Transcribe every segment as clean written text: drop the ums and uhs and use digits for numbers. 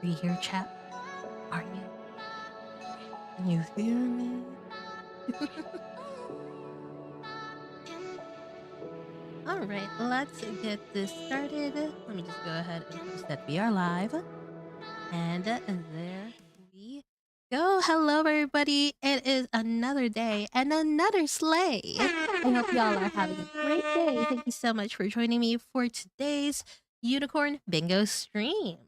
Are you here, chat? Are you? Can you hear me? All right, let's get this started. Let me just go ahead and post that we are live. And there we go. Hello, everybody. It is another day and another sleigh. I hope y'all are having a great day. Thank you so much for joining me for today's Unicorn Bingo stream.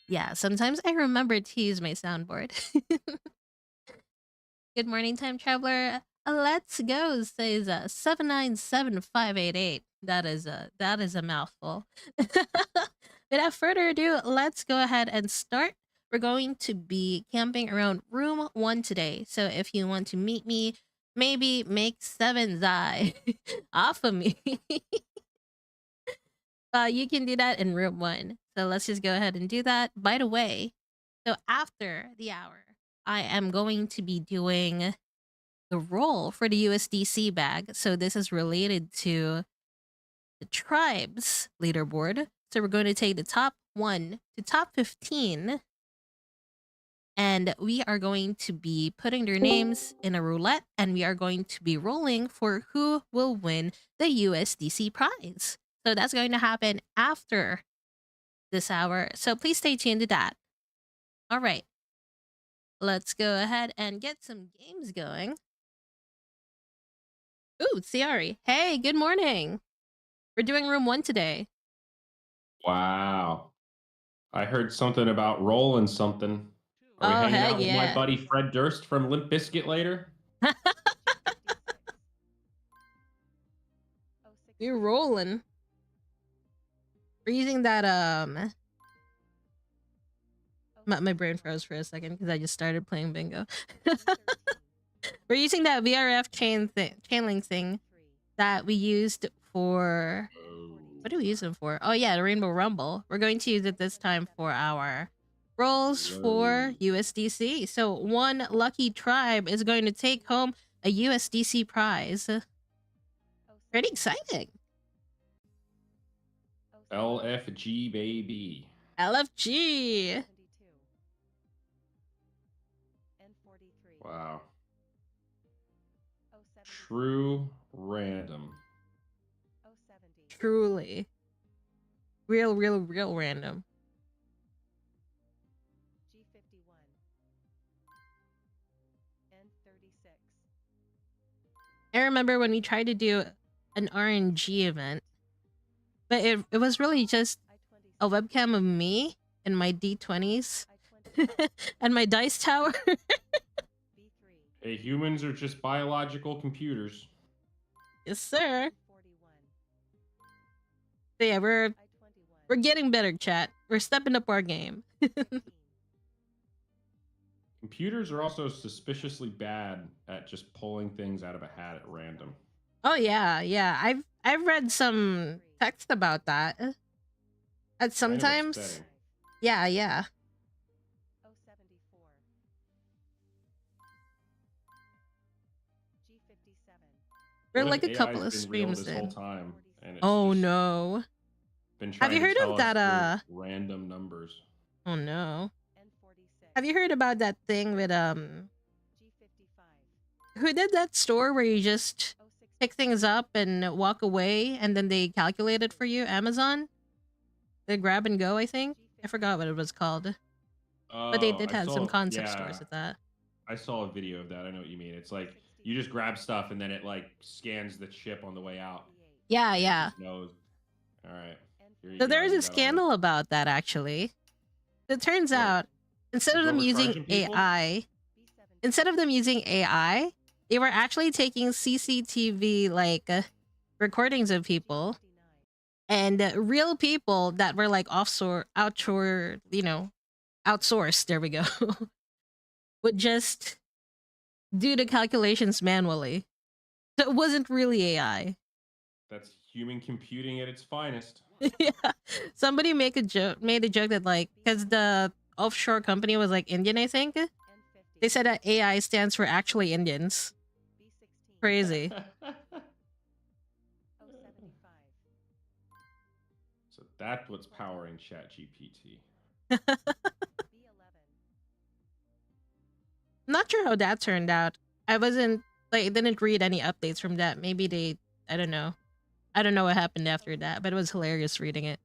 Yeah, sometimes I remember to use my soundboard. Good morning, time traveler. Let's go, says 797588. That is a mouthful. Without further ado, let's go ahead and start. We're going to be camping around room 1 today. So if you want to meet me, maybe make 7 Zai off of me. You can do that in room 1. So let's just go ahead and do that. By the way, so after the hour, I am going to be doing the roll for the USDC bag. So this is related to the tribes leaderboard. So we're going to take the top 1 to top 15. And we are going to be putting their names in a roulette. And we are going to be rolling for who will win the USDC prize. So that's going to happen after this hour. So please stay tuned to that. All right. Let's go ahead and get some games going. Ooh, Zyori. Hey, good morning. We're doing room 1 today. Wow. I heard something about rolling something. Are we hanging out with my buddy Fred Durst from Limp Bizkit later? You're rolling. We're using that, my brain froze for a second because I just started playing bingo. We're using that VRF chain link thing that we used for... What do we use it for? Oh yeah, the Rainbow Rumble. We're going to use it this time for our rolls for USDC. So one lucky tribe is going to take home a USDC prize. Pretty exciting. LFG, baby. LFG. Wow. True random. Truly. Real random. I remember when we tried to do an RNG event, but it was really just a webcam of me and my D20s and my dice tower. Hey, humans are just biological computers. Yes, sir. So yeah, we're getting better, chat. We're stepping up our game. Computers are also suspiciously bad at just pulling things out of a hat at random. Oh yeah. I've read some text about that. And sometimes, yeah. We're like a couple of streams in. Oh no. Have you heard of that random numbers? Oh no. Have you heard about that thing with who did that store where you just pick things up and walk away and then they calculate it for you? Amazon? The grab and go, I think. I forgot what it was called. But they did have some concept stores with that. I saw a video of that. I know what you mean. It's like you just grab stuff and then it like scans the chip on the way out. Yeah. It just knows. All right. So there is a scandal about that actually. It turns out instead of them using AI, they were actually taking CCTV like recordings of people and real people that were like outsourced, there we go, would just do the calculations manually. So it wasn't really AI. That's human computing at its finest. Yeah. Somebody made a joke that like, because the offshore company was like Indian, I think. They said that AI stands for actually Indians. Crazy. So that's what's powering ChatGPT. Not sure how that turned out. I wasn't like didn't read any updates from that. Maybe they I don't know. I don't know what happened after that, but it was hilarious reading it.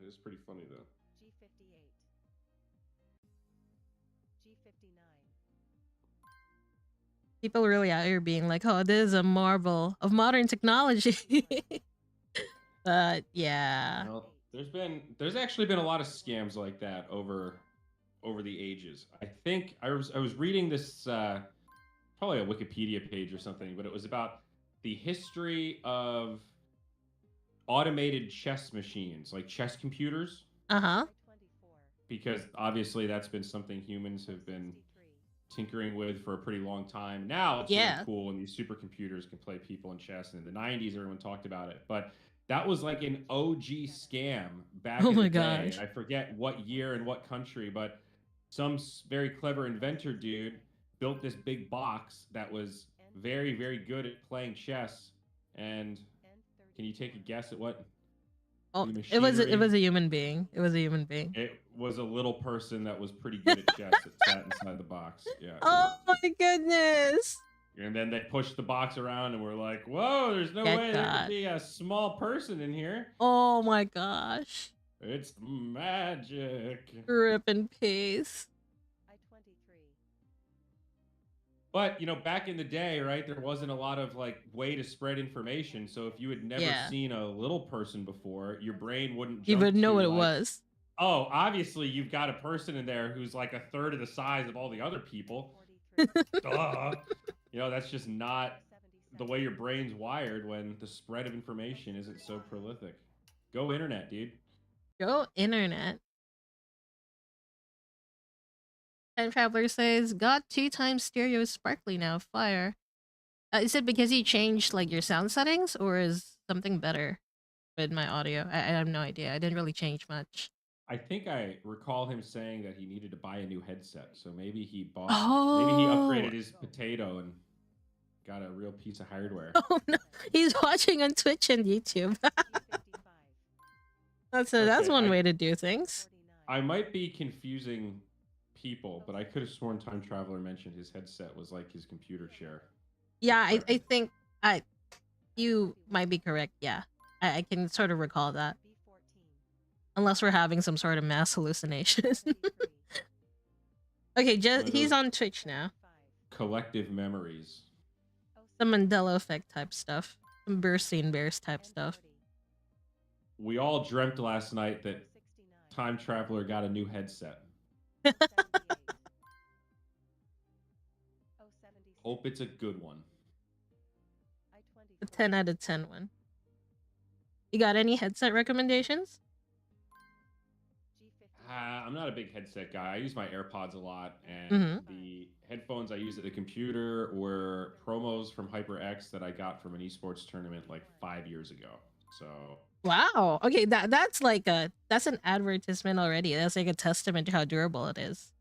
It is pretty funny though. People really out here being like, "Oh, this is a marvel of modern technology." But yeah. Well, there's actually been a lot of scams like that over the ages. I think I was reading this probably a Wikipedia page or something, but it was about the history of automated chess machines, like chess computers, Uh-huh. because obviously that's been something humans have been tinkering with for a pretty long time. Now it's really Yeah. cool when these supercomputers can play people in chess. And in the 90s, everyone talked about it. But that was like an OG scam back Oh in the my day. gosh. I forget what year and what country, but some very clever inventor dude built this big box that was very, very good at playing chess. And can you take a guess at what Oh, the it machinery? was a human being. It was a human being. It was a little person that was pretty good at chess that sat inside the box. Yeah. Oh my goodness. And then they pushed the box around and we're like, whoa, there's no Get way there could that. be a small person in here. Oh my gosh. It's magic. Rip in peace. But, back in the day, right, there wasn't a lot of like way to spread information. So if you had never Yeah. seen a little person before, your brain wouldn't You jump would know to what it like, was. oh, obviously you've got a person in there who's like a third of the size of all the other people. Duh. That's just not the way your brain's wired when the spread of information isn't so prolific. Go internet, dude. Go internet. Time Traveler says, got 2 times stereo sparkly now. Fire. Is it because you changed like your sound settings or is something better with my audio? I have no idea. I didn't really change much. I think I recall him saying that he needed to buy a new headset. So maybe he Oh. upgraded his potato and got a real piece of hardware. Oh no. He's watching on Twitch and YouTube. That's Okay, one way to do things. I might be confusing people, but I could have sworn Time Traveler mentioned his headset was like his computer chair. Yeah, I think I you might be correct. Yeah. I can sort of recall that. Unless we're having some sort of mass hallucination. Okay, he's on Twitch now. Collective memories. Some Mandela effect type stuff. Some Burstein Bears type stuff. We all dreamt last night that Time Traveler got a new headset. Hope it's a good one. A 10 out of 10 one. You got any headset recommendations? I'm not a big headset guy. I use my AirPods a lot, and Mhm. the headphones I use at the computer were promos from HyperX that I got from an esports tournament like 5 years ago. So Wow. Okay, that's like that's an advertisement already. That's like a testament to how durable it is.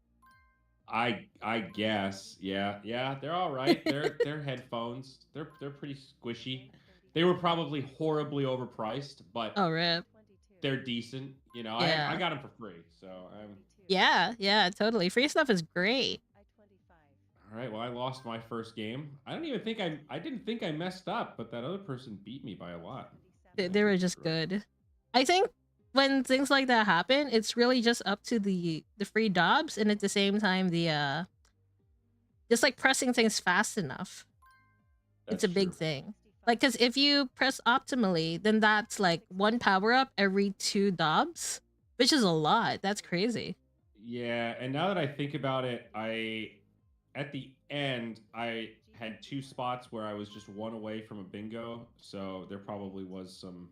I guess, yeah, they're all right. They're headphones. They're pretty squishy. They were probably horribly overpriced, but Oh, rip. they're decent. I Yeah. got them for free, so Yeah, totally. Free stuff is great. all right. Well, I lost my first game. I didn't think I messed up, but that other person beat me by a lot. They were just good. I think when things like that happen, it's really just up to the free dobs, and at the same time the just like pressing things fast enough. It's a That's big true. thing. Like, because if you press optimally, then that's like 1 power-up every 2 dobs, which is a lot. That's crazy. Yeah, and now that I think about it, at the end I had 2 spots where I was just one away from a bingo, so there probably was some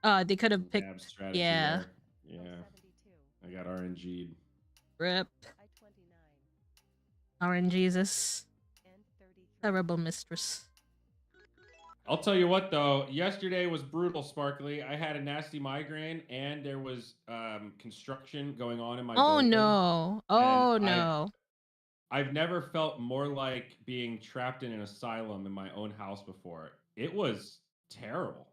They could have picked... dab strategy Yeah. there. Yeah, I got RNG'd. Rip. RNGesus. Terrible mistress. I'll tell you what, though, yesterday was brutal, Sparkly. I had a nasty migraine, and there was construction going on in my Oh building, no. and Oh no. I've never felt more like being trapped in an asylum in my own house before. It was terrible.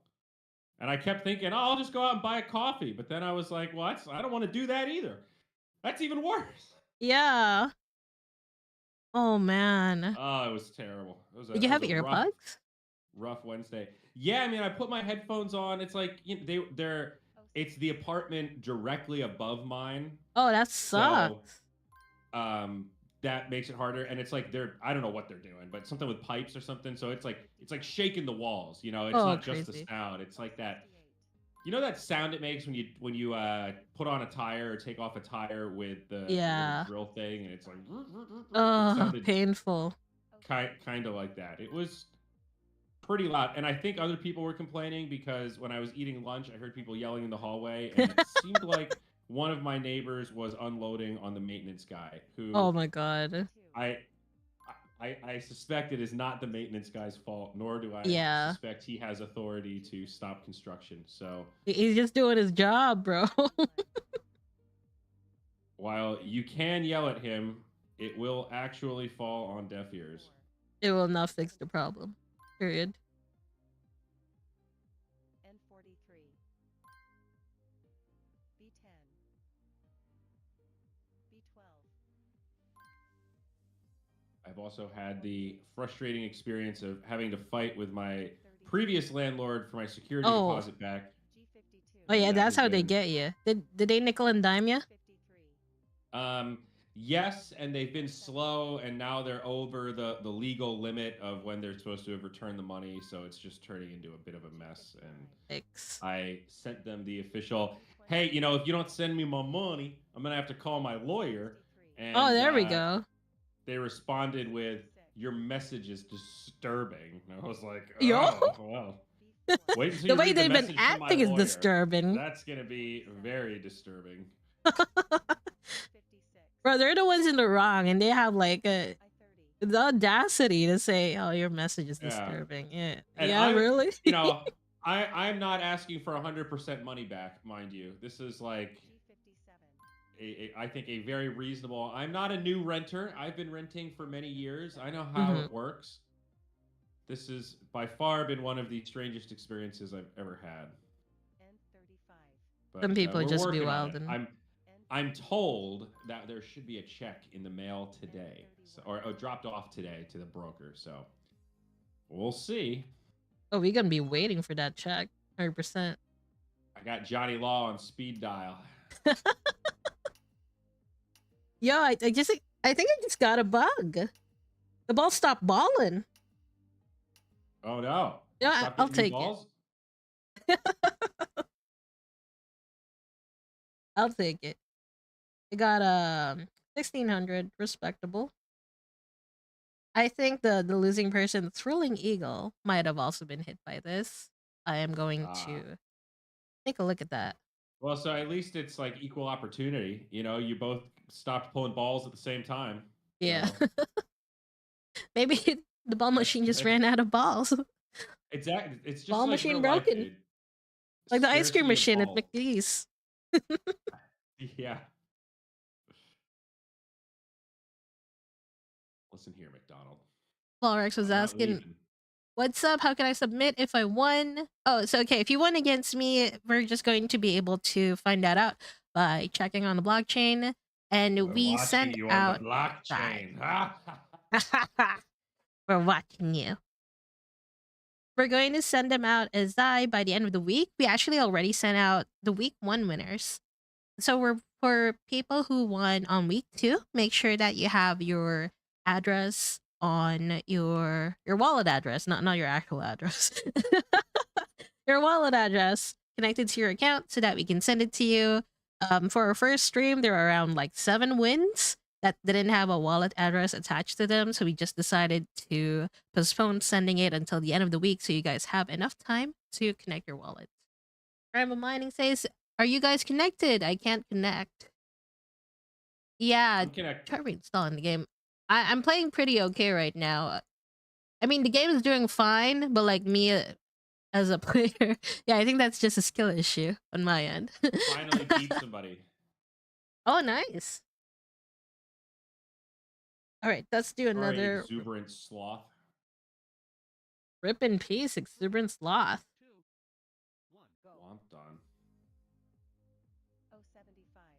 And I kept thinking, oh, I'll just go out and buy a coffee. But then I was like, well, I don't want to do that either. That's even worse. Yeah. Oh man. Oh, it was terrible. Did It you was have a rough, earplugs? rough Wednesday. Yeah, I mean, I put my headphones on. It's like they're it's the apartment directly above mine, Oh, that so sucks. um that makes it harder. And it's like I don't know what they're doing, but something with pipes or something. So it's like shaking the walls. It's Oh, not just the crazy. sound. It's like that. You know that sound it makes when you put on a tire or take off a tire with the little Yeah. drill thing, and it's like it Oh, sounded painful. kind of like that. It was pretty loud, and I think other people were complaining because when I was eating lunch, I heard people yelling in the hallway, and it seemed like one of my neighbors was unloading on the maintenance guy, who Oh my god. I I suspect it is not the maintenance guy's fault, nor do I Yeah. suspect he has authority to stop construction. So He's just doing his job, bro. while you can yell at him, it will actually fall on deaf ears. It will not fix the problem. Period. I've also had the frustrating experience of having to fight with my previous landlord for my security Oh. deposit back, Oh and yeah, that that's has how they been get you. Did they nickel and dime you? um yes, and they've been slow, and now they're over the legal limit of when they're supposed to have returned the money, so it's just turning into a bit of a mess. And X. I sent them the official, hey, if you don't send me my money, I'm gonna have to call my lawyer. Oh, And there we go. they responded with, your message is disturbing. And I was like, Yo, oh, well, wait until the you way read the they've been message from my acting is lawyer. disturbing. That's going to be very disturbing. Bro, they're the ones in the wrong, and they have like the audacity to say, "Oh, your message is Yeah. disturbing." Yeah, And yeah, really. I'm not asking for 100% money back, mind you. This is like, I think, a very reasonable. I'm not a new renter. I've been renting for many years. I know how Hmm. it works. This has by far been one of the strangest experiences I've ever had. Some But people we're just be working on wild it. and I'm told that there should be a check in the mail today, so, or dropped off today to the broker. So we'll see. oh, we're gonna be waiting for that check. 100%. I got Johnny Law on speed dial. Yo, I think I just got a bug. The ball stopped balling. Oh no! Yeah, Stop I'll getting new take it. balls. I'll take it. I got 1600, respectable. I think the losing person, the Thrilling Eagle, might have also been hit by this. I am going Ah. to take a look at that. Well, so at least it's like equal opportunity. You both stopped pulling balls at the same time. Yeah. So Maybe the ball that's machine just ran out of balls. exactly. It's just Ball like machine real life, broken. dude. Like the ice cream Scarcity of machine at balls. McGee's. Yeah. Listen here, McDonald. Paul Rex was I'm not asking, leaving. what's up? How can I submit if I won? Oh, so okay, if you won against me, we're just going to be able to find that out by checking on the blockchain. And We're we watching send you on the out blockchain. we're watching you. We're going to send them out as by the end of the week. We actually already sent out the week 1 winners. So we're for people who won on week 2, make sure that you have your address on your wallet address, not your actual address. Your wallet address connected to your account so that we can send it to you. For our first stream, there were around like 7 wins that didn't have a wallet address attached to them, so we just decided to postpone sending it until the end of the week so you guys have enough time to connect your wallet. Random Mining says, are you guys connected? I can't connect. Yeah, I'm connected. try reinstalling the game. I'm playing pretty okay right now. I mean, the game is doing fine, but like me as a player, yeah, I think that's just a skill issue on my end. Finally beat somebody. Oh, nice. All right, let's do Sorry, another exuberant sloth. rip in peace, exuberant sloth.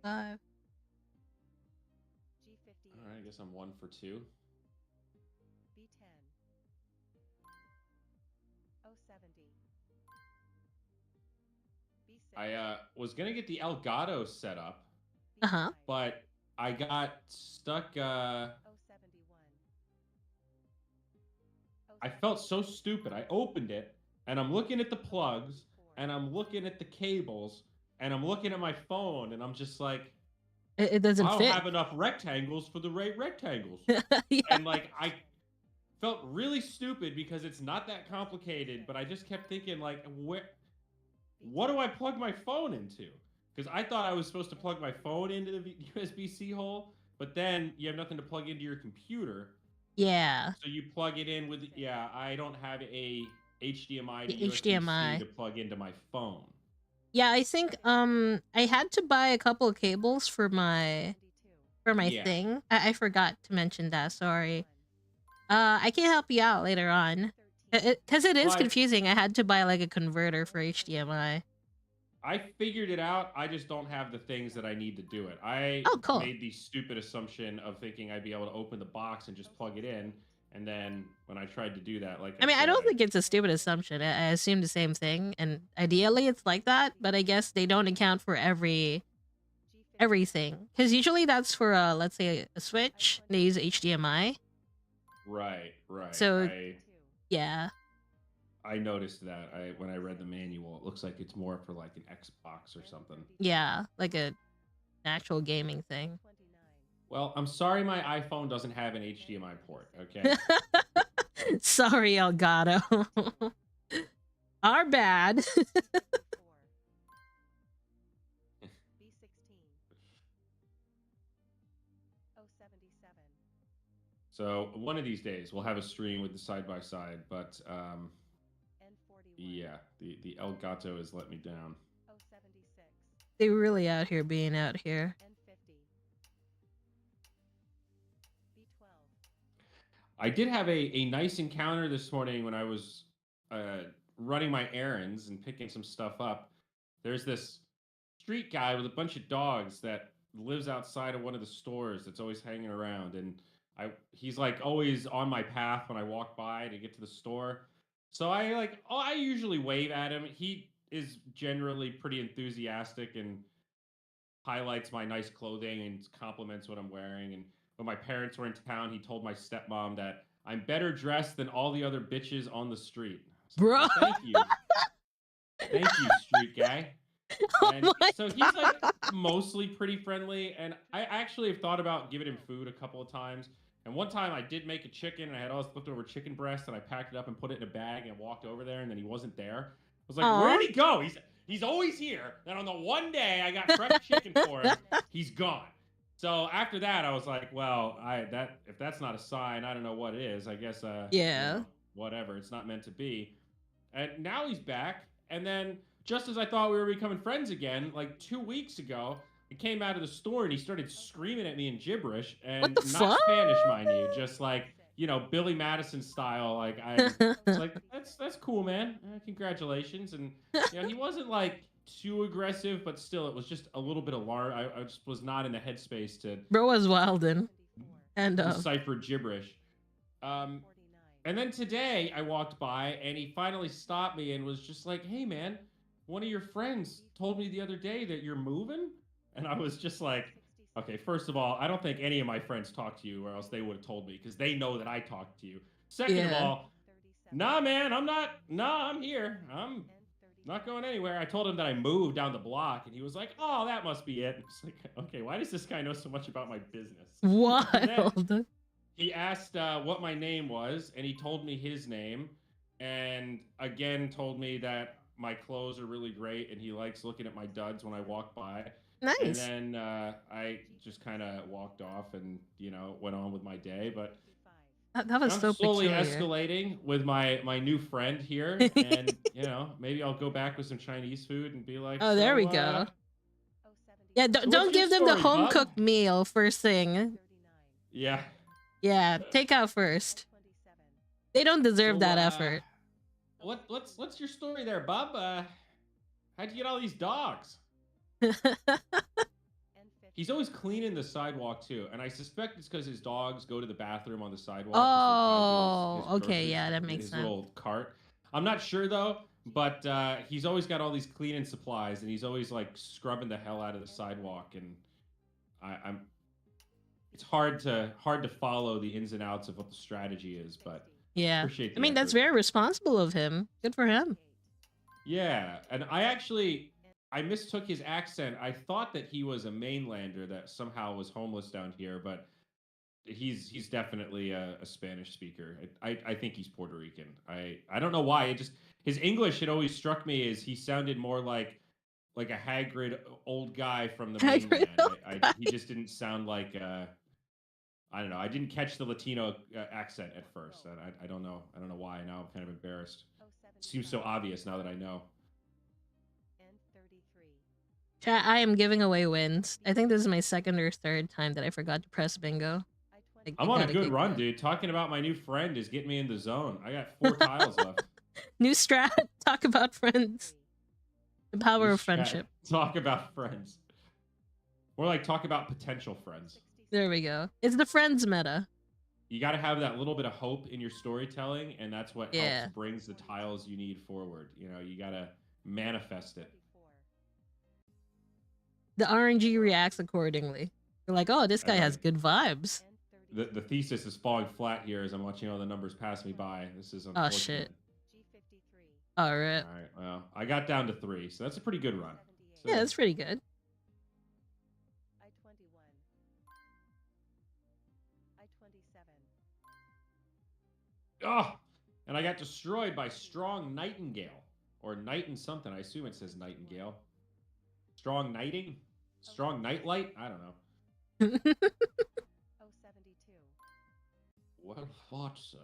5. All right, I guess I'm 1 for 2. I was gonna get the Elgato set up, Uh-huh. but I got stuck. I felt so stupid. I opened it and I'm looking at the plugs and I'm looking at the cables and I'm looking at my phone and I'm just like, It doesn't I don't fit. have enough rectangles for the right rectangles. Yeah. And like I felt really stupid because it's not that complicated, but I just kept thinking like, what do I plug my phone into? Because I thought I was supposed to plug my phone into the USB-C hole, but then you have nothing to plug into your computer. Yeah. So you plug it in with, yeah, I don't have a HDMI The to USB-C HDMI. to plug into my phone. Yeah, I think I had to buy a couple of cables for my Yeah. thing. I forgot to mention that. Sorry. I can help you out later on. Because it is Well, confusing. I had to buy like a converter for HDMI. I figured it out. I just don't have the things that I need to do it. I Oh, cool. made the stupid assumption of thinking I'd be able to open the box and just plug it in. And then when I tried to do that, like I I mean, I said, don't think it's a stupid assumption. I assume the same thing, and ideally it's like that. But I guess they don't account for everything. Because usually that's for let's say a Switch. They use HDMI. right. So yeah. I noticed that when I read the manual, it looks like it's more for like an Xbox or something. Yeah, like an actual gaming thing. Well, I'm sorry my iPhone doesn't have an HDMI port, okay? Sorry, Elgato. Our bad. So one of these days we'll have a stream with the side by side, but yeah, the Elgato has let me down. They were really out here being out here. I did have a nice encounter this morning when I was running my errands and picking some stuff up. There's this street guy with a bunch of dogs that lives outside of one of the stores that's always hanging around, and he's like always on my path when I walk by to get to the store. So I usually wave at him. He is generally pretty enthusiastic and highlights my nice clothing and compliments what I'm wearing. And when my parents were in town, he told my stepmom that I'm better dressed than all the other bitches on the street. Like, Bro. well, thank you, street guy. Oh And my so he's like mostly pretty friendly. And I actually have thought about giving him food a couple of times. And one time I did make a chicken and I had all this leftover chicken breast and I packed it up and put it in a bag and walked over there and then he wasn't there. I was like, Aw. where'd he go? He's always here. And on the one day I got fresh chicken for him, he's gone. So after that, I was like, well, if that's not a sign, I don't know what it is. I guess Yeah. whatever. It's not meant to be. And now he's back. And then just as I thought we were becoming friends again, like 2 weeks ago, he came out of the store and he started screaming at me in gibberish What and the not fuck? Spanish, mind you, just like Billy Madison style. Like it's like that's cool, man. Congratulations. And he wasn't like too aggressive, but still, it was just a little bit alarmed. I just was not in the headspace to Bro was wildin'. And decipher gibberish. And then today I walked by and he finally stopped me and was just like, "Hey, man, one of your friends told me the other day that you're moving." And I was just like, okay, first of all, I don't think any of my friends talked to you or else they would have told me because they know that I talked to you. Second of all, nah, man, I'm not. Nah, I'm here. I'm not going anywhere. I told him that I moved down the block and he was like, "Oh, that must be it." It's like, okay, why does this guy know so much about my business? And then wild. he asked what my name was, and he told me his name, and again told me that my clothes are really great, and he likes looking at my duds when I walk by. And Nice. then I just kind of walked off and went on with my day. But That was I'm so slowly peculiar. escalating with my new friend here, and maybe I'll go back with some Chinese food and be like, Oh, there we go. Yeah, so don't what's your give them the story, home bub? cooked meal first thing. Yeah. Yeah, take out first. They don't deserve So, that effort. what's your story there, bub? How'd you get all these dogs? He's always cleaning the sidewalk too, and I suspect it's because his dogs go to the bathroom on the sidewalk as they're tied to his Oh, okay, groceries, yeah, that makes his sense. little cart. I'm not sure though, but he's always got all these cleaning supplies, and he's always like scrubbing the hell out of the sidewalk. And I'm it's hard to follow the ins and outs of what the strategy is, but Yeah. appreciate I the mean, that's effort. very responsible of him. Good for him. Yeah, and I mistook his accent. I thought that he was a mainlander that somehow was homeless down here, but he's definitely a Spanish speaker. I think he's Puerto Rican. I don't know why. It just his English had always struck me as he sounded more like a haggard old guy from the Accurate mainland. guy. He just didn't sound like I don't know. I didn't catch the Latino accent at first. I don't know. I don't know why. Now I'm kind of embarrassed. It seems so obvious now that I know. Chat, I am giving away wins. I think this is my second or third time that I forgot to press bingo. I I'm on a gotta good get run, going. dude. Talking about my new friend is getting me in the zone. I got 4 tiles left. New strat. Talk about friends. The power New of strat. friendship. Talk about friends. Or like talk about potential friends. There we go. It's the friends meta. You got to have that little bit of hope in your storytelling, and that's what helps Yeah. brings the tiles you need forward. You know, you got to manifest it. The RNG reacts accordingly. You're like, oh, this guy All has right. good vibes. The thesis is falling flat here as I'm watching all the numbers pass me by. This is Oh, unfortunate. shit. All right. All right. Well, I got down to 3, so that's a pretty good run. So, Yeah, that's pretty good. oh, and I got destroyed by Strong Nightingale or Night and something. I assume it says Nightingale. Strong Nighting? Strong Nightlight? I don't know. Well fought, sir.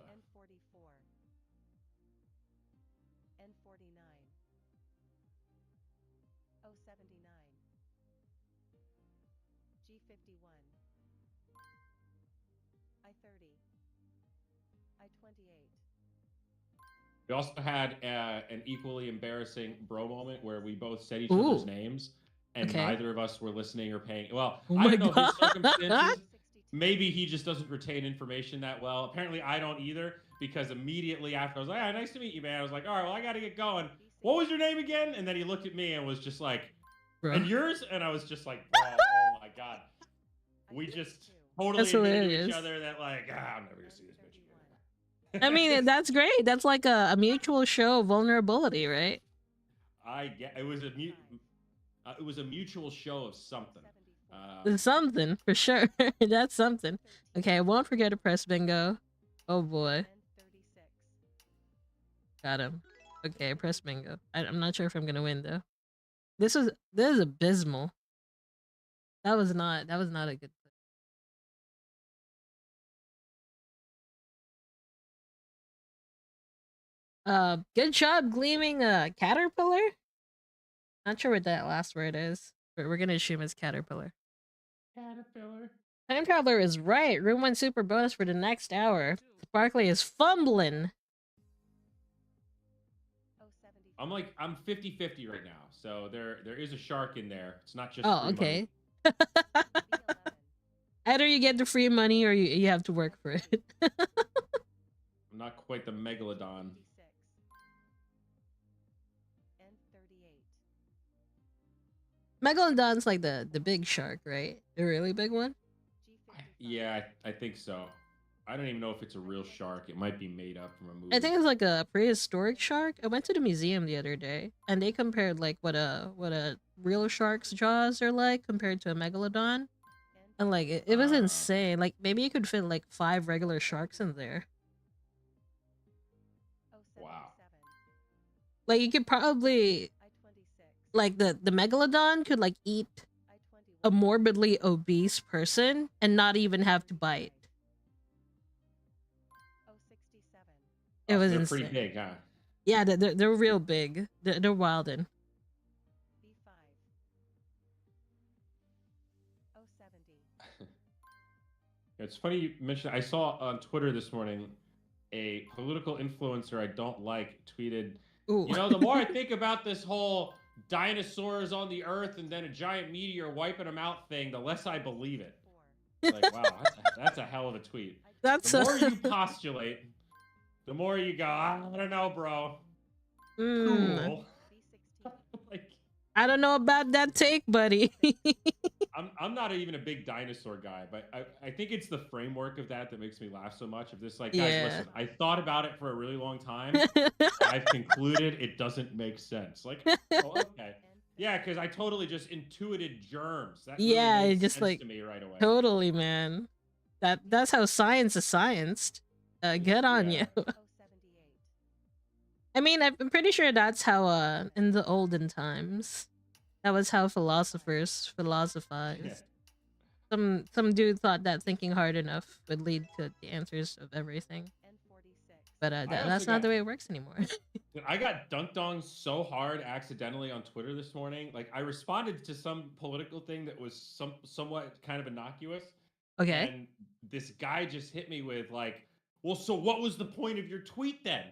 We also had an equally embarrassing bro moment where we both said each other's Ooh. names, and Okay. neither of us were listening or paying. Well, Oh I my don't know his God. circumstances. Maybe he just doesn't retain information that well. Apparently, I don't either, because immediately after I was like, "Ah, nice to meet you, man." I was like, "All right, well, I got to get going. What was your name again?" And then he looked at me and was just like, Bro. "And yours?" And I was just like, "Bro, oh my God." We just totally That's admitted to hilarious. each other that like, I'm never gonna see this bitch again. I mean, that's great. That's like a mutual show of vulnerability, right? I get it was a mutual show of something. Something for sure. That's something. Okay, I won't forget to press bingo. Oh boy. Got him. Okay, press bingo. I'm not sure if I'm gonna win though. This is abysmal. That was not a good play. Good job gleaming caterpillar. Not sure what that last word is, but we're gonna assume it's caterpillar. Caterpillar. Time traveler is right. Room 1 super bonus for the next hour. Sparkly is fumbling. I'm 50-50 right now. So there is a shark in there. It's not just Oh, free okay. money. Either you get the free money or you have to work for it. I'm not quite the megalodon. Megalodon's like the big shark, right? The really big one? Yeah, I think so. I don't even know if it's a real shark. It might be made up from a movie. I think it's like a prehistoric shark. I went to the museum the other day and they compared like what a real shark's jaws are like compared to a megalodon. And like it was insane. Like maybe you could fit like 5 regular sharks in there. Wow. Like you could probably like the megalodon could like eat a morbidly obese person and not even have to bite. It was they're insane. pretty big, huh? Yeah, they're real big. They're wildin'. It's funny you mentioned. I saw on Twitter this morning a political influencer I don't like tweeted. Ooh. You know, the more I think about this whole dinosaurs on the Earth and then a giant meteor wiping them out thing, the less I believe it. It's like, wow, that's a hell of a tweet. The That's more you postulate, the more you go, I don't know, bro. Cool. Like, I don't know about that take, buddy. I'm not even a big dinosaur guy, but I think it's the framework of that makes me laugh so much. Of this, like, guys, Yeah. listen, I thought about it for a really long time. I've concluded it doesn't make sense. Like, oh, okay. Yeah, because I totally just intuited germs. That really Yeah, made just sense like to me right away. totally, man. That's how science is scienced. Good on Yeah. you. I mean, I'm pretty sure that's how in the olden times, that was how philosophers philosophized. Yeah. Some dude thought that thinking hard enough would lead to the answers of everything. But that's not the way it works anymore. I got dunked on so hard accidentally on Twitter this morning. Like, I responded to some political thing that was somewhat kind of innocuous, Okay. and this guy just hit me with like, "Well, so what was the point of your tweet then?"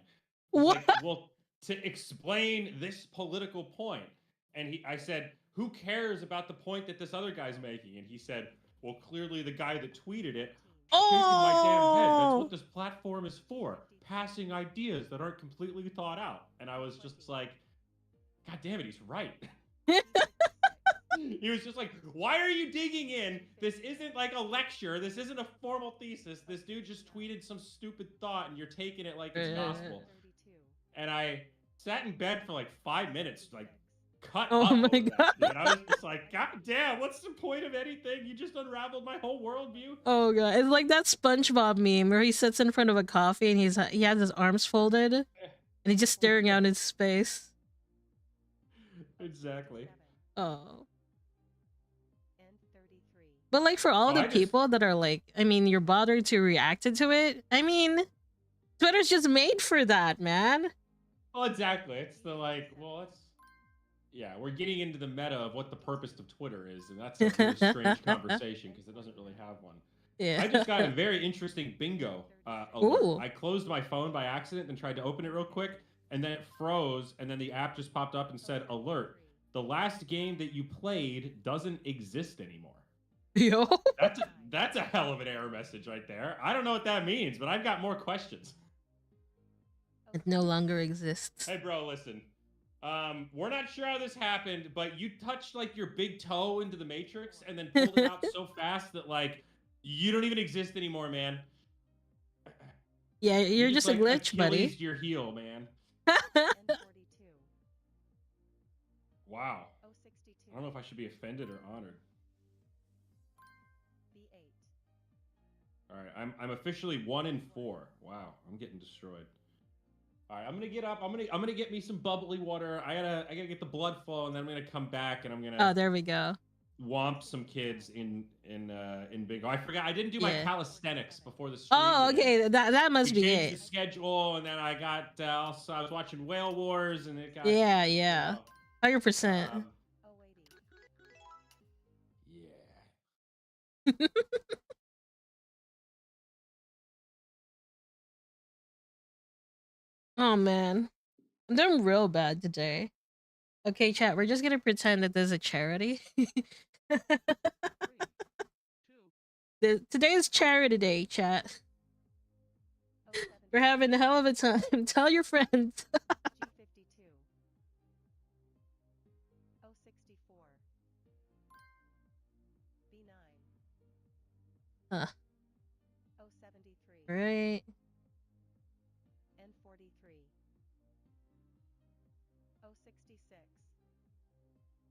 He's What? like, "Well, to explain this political point." And I said, "Who cares about the point that this other guy's making?" And he said, "Well, clearly the guy that tweeted it." Shaking my damn head. That's what Oh. this platform is for. Passing ideas that aren't completely thought out. And I was just like, God damn it, he's right. He was just like, why are you digging in? This isn't like a lecture. This isn't a formal thesis. This dude just tweeted some stupid thought and you're taking it like it's gospel. And I sat in bed for like 5 minutes, like cut Oh up my over god. that. Dude. I was just like, God damn, what's the point of anything? You just unraveled my whole worldview. Oh god, it's like that SpongeBob meme where he sits in front of a coffee and he has his arms folded and he's just staring out into space. Exactly. Oh. But like for all the people that are like, I mean, you're bothered to react to it. I mean, Twitter's just made for that, man. Well, exactly. It's the like, well, it's yeah, we're getting into the meta of what the purpose of Twitter is, and that's a really strange conversation because it doesn't really have one. Yeah. I just got a very interesting bingo alert. Ooh. I closed my phone by accident and tried to open it real quick, and then it froze, and then the app just popped up and said, "Alert: the last game that you played doesn't exist anymore." Yo. That's a hell of an error message right there. I don't know what that means, but I've got more questions. It no longer exists. Hey, bro, listen. We're not sure how this happened, but you touched like your big toe into the matrix and then pulled it out so fast that like you don't even exist anymore, man. Yeah, you're just a like, glitch, buddy. Your heel, man. Wow. I don't know if I should be offended or honored. All right, I'm officially 1-4. Wow, I'm getting destroyed. All right, I'm gonna get up. I'm gonna get me some bubbly water. I gotta get the blood flow, and then I'm gonna come back and I'm gonna. Oh, there we go. Womp some kids in bingo. I forgot I didn't do my calisthenics before the stream. Oh, okay, that must be changed it. The schedule, and then I got also I was watching Whale Wars, and it got 100%. Yeah. Oh man, I'm doing real bad today. Okay, chat, we're just gonna pretend that there's a charity. Today is charity day, chat. We're having a hell of a time. Tell your friends. Huh. Right.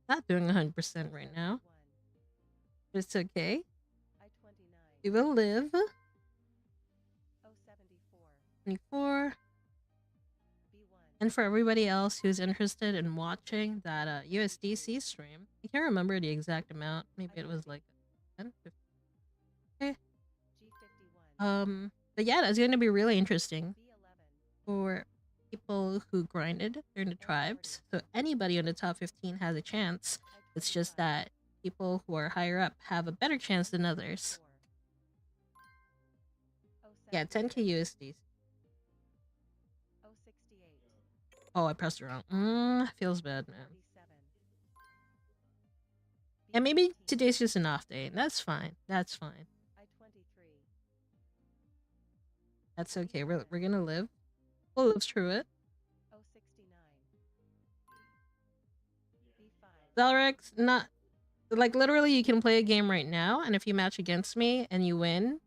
Not doing 100% right now. It's okay. We will live. 24. And for everybody else who's interested in watching that USDC stream, I can't remember the exact amount. Maybe it was like 10, 15. Okay. But yeah, that's going to be really interesting for people who grinded during the tribes. So anybody on the top 15 has a chance. It's just that people who are higher up have a better chance than others. Yeah, 10k USD. Oh, I pressed it wrong. Feels bad, man. And maybe today's just an off day. That's fine. That's fine. That's okay. We're gonna live. We'll live through it. Zelrex, not like literally you can play a game right now, and if you match against me and you win,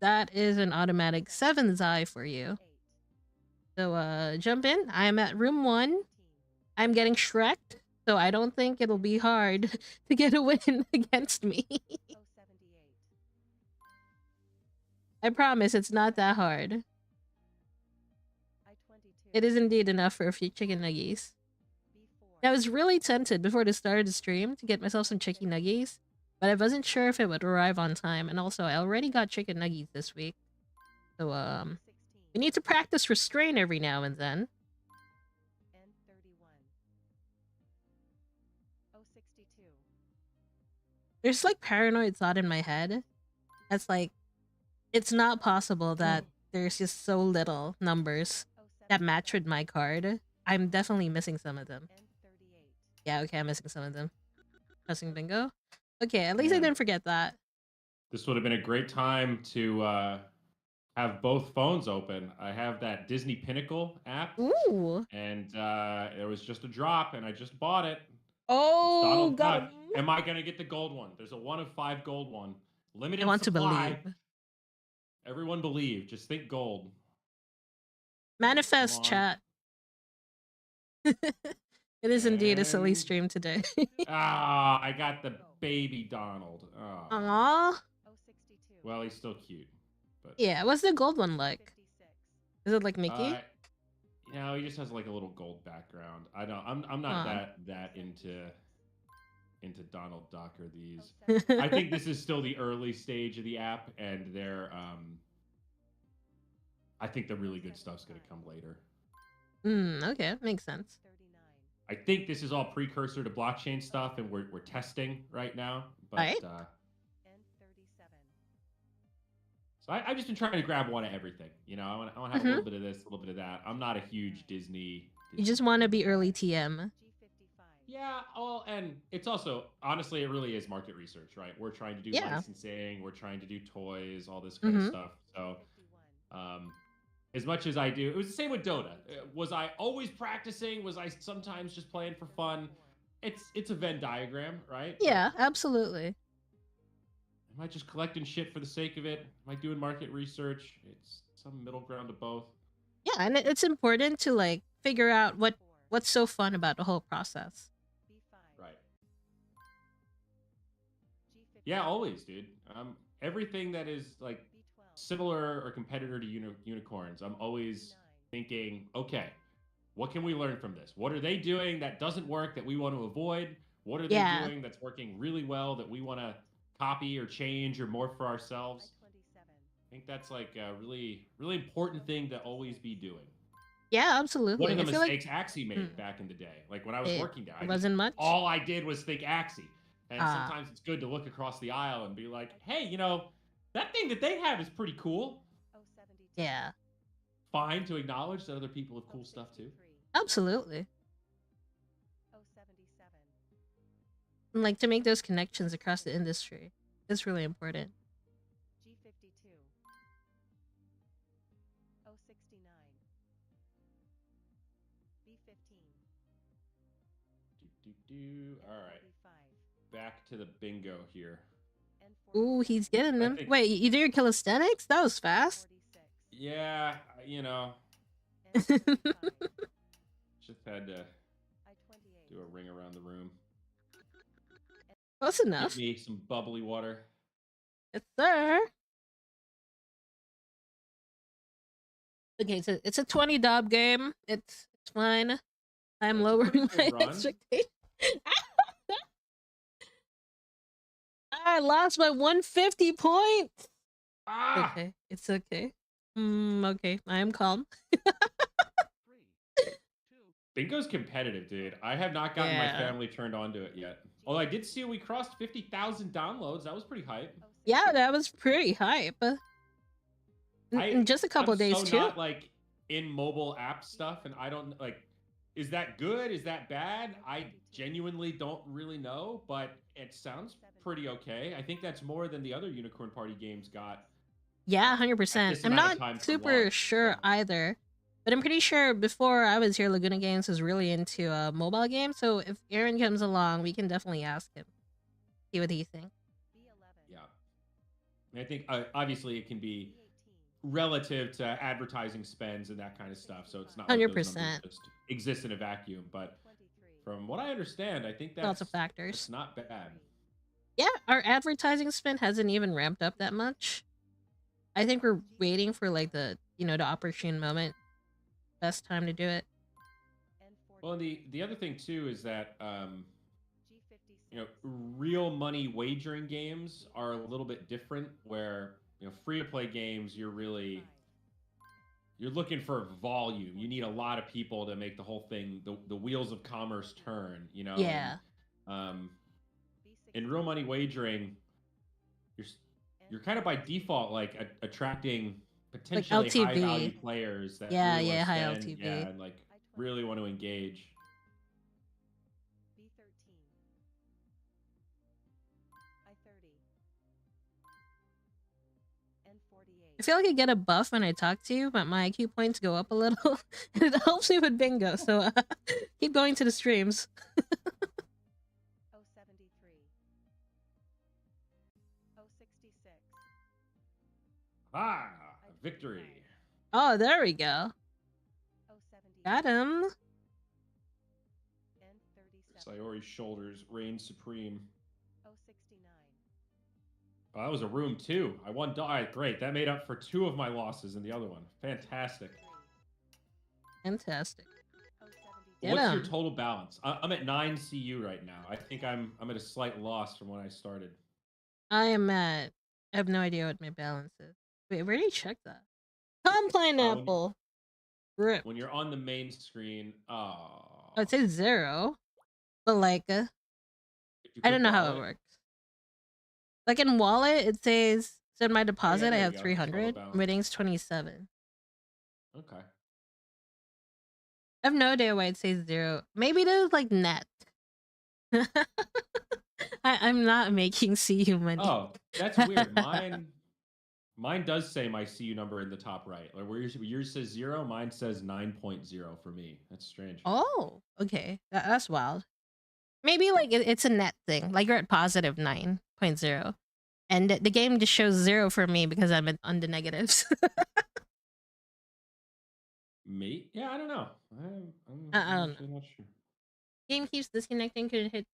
that is an automatic 7 Zai for you. So jump in. I'm at room 1. I'm getting Shrek'd, so I don't think it'll be hard to get a win against me. I promise it's not that hard. It is indeed enough for a few chicken nuggies. I was really tempted before the start of the stream to get myself some chicken nuggies, but I wasn't sure if it would arrive on time, and also I already got chicken nuggies this week. So, we need to practice restraint every now and then. There's like paranoid thought in my head. That's like, it's not possible that there's just so little numbers that match with my card. I'm definitely missing some of them. Yeah, okay, I'm missing some of them. Pressing bingo. Okay, at least I didn't forget that. This would have been a great time to have both phones open. I have that Disney Pinnacle app. Ooh. And there was just a drop, and I just bought it. Oh, Donald got Duck. Am I gonna get the gold one? There's a 1 of 5 gold one. Limited I want supply. to believe. Everyone believe. Just think gold. Manifest chat. It is indeed a silly stream today. I got the baby Donald. Oh. Aww. Well, he's still cute. But yeah, what's the gold one like? Is it like Mickey? No, he just has like a little gold background. I don't. I'm not that into Donald Duck or these. I think this is still the early stage of the app, and they're I think the really good stuff's gonna come later. Okay, makes sense. I think this is all precursor to blockchain stuff, and we're testing right now. But right. So I've just been trying to grab one of everything. You know, I want to have a little bit of this, a little bit of that. I'm not a huge Disney. You just want to be early TM. Yeah, well, and it's also, honestly, it really is market research, right? We're trying to do licensing, we're trying to do toys, all this kind of stuff. So, as much as I do, it was the same with Dota. Was I always practicing? Was I sometimes just playing for fun? It's a Venn diagram, right? Yeah, absolutely. Am I just collecting shit for the sake of it? Am I doing market research? It's some middle ground of both. Yeah, and it's important to like figure out what's so fun about the whole process. Right. Yeah, always, dude. Everything that is like similar or competitor to unicorns, I'm always thinking, okay, what can we learn from this? What are they doing that doesn't work that we want to avoid? What are they doing that's working really well that we want to copy or change or morph for ourselves? I think that's like a really, really important thing to always be doing. Yeah, absolutely. One of the mistakes Axie made back in the day, like when I was working there, it wasn't much. All I did was think Axie. And sometimes it's good to look across the aisle and be like, hey, you know, that thing that they have is pretty cool. Yeah. Fine to acknowledge that other people have cool stuff too. Absolutely. And like to make those connections across the industry is really important. All right. Back to the bingo here. Ooh, he's getting them. Wait, you do your calisthenics? That was fast. Yeah, you know. Just had to do a ring around the room. Close enough. Give me some bubbly water. Yes, sir. Okay, so it's a 20 dob game. It's fine. I'm lowering my expectations. I lost my 150 points. Okay, it's okay. Okay, I am calm. Bingo's competitive, dude. I have not gotten my family turned on to it yet. Although I did see we crossed 50,000 downloads. That was pretty hype. Yeah, that was pretty hype. In just a couple of days too. Not like in mobile app stuff, and I don't like. Is that good? Is that bad? I genuinely don't really know, but it sounds pretty okay. I think that's more than the other Unicorn Party games got Yeah, at 100%. this I'm amount of not time for super launch. sure So either, but I'm pretty sure before I was here, Laguna Games was really into mobile games. So if Aaron comes along, we can definitely ask him, see what he thinks. yeah, I think obviously it can be relative to advertising spends and that kind of stuff. So it's not like those numbers 100%. just exist in a vacuum. But from what I understand, I think Lots of that's factors. not bad. Yeah, our advertising spend hasn't even ramped up that much. I think we're waiting for like the opportune moment, best time to do it. Well, and the other thing too is that real money wagering games are a little bit different. Where free to play games, you're looking for volume. You need a lot of people to make the whole thing, the wheels of commerce turn. And Yeah, um, in real money wagering, you're you're kind of by default like attracting like potentially high value LTV. players that Yeah, really want yeah, to high spend, yeah, LTV. and like really want to engage. I feel like I get a buff when I talk to you, but my IQ points go up a little. It helps me with bingo, so keep going to the streams. Ah, victory. Oh, there we go. Got him. Sayori's shoulders reign supreme. Oh, that was a room two. I won. Great. That made up for two of my losses in the other one. Fantastic. Fantastic. Get What's your him. total balance? I'm at 9 CU right now. I think I'm at a slight loss from when I started. I am at. I have no idea what my balance is. Wait, where do you check that? Come Uh, when, pineapple. Rip. when you're on the main screen, Oh, it says 0, but like, if you I don't click know how it wallet, works. Like in wallet, it says send my oh yeah, deposit. I there you have go. Total 300. balance. Ratings 27. Okay. I have no idea why it says 0. Maybe it is like net. I'm not making CU money. Oh, that's weird. Mine does say my CU number in the top right. Like where yours says 0, mine says 9.0 for me. That's strange. Oh, okay. That's wild. Maybe like it's a net thing. Like you're at positive 9.0. And the game just shows 0 for me because on the negatives. Me? Yeah, I don't know. I'm I don't know. actually not sure. Game keeps disconnecting. Couldn't hit.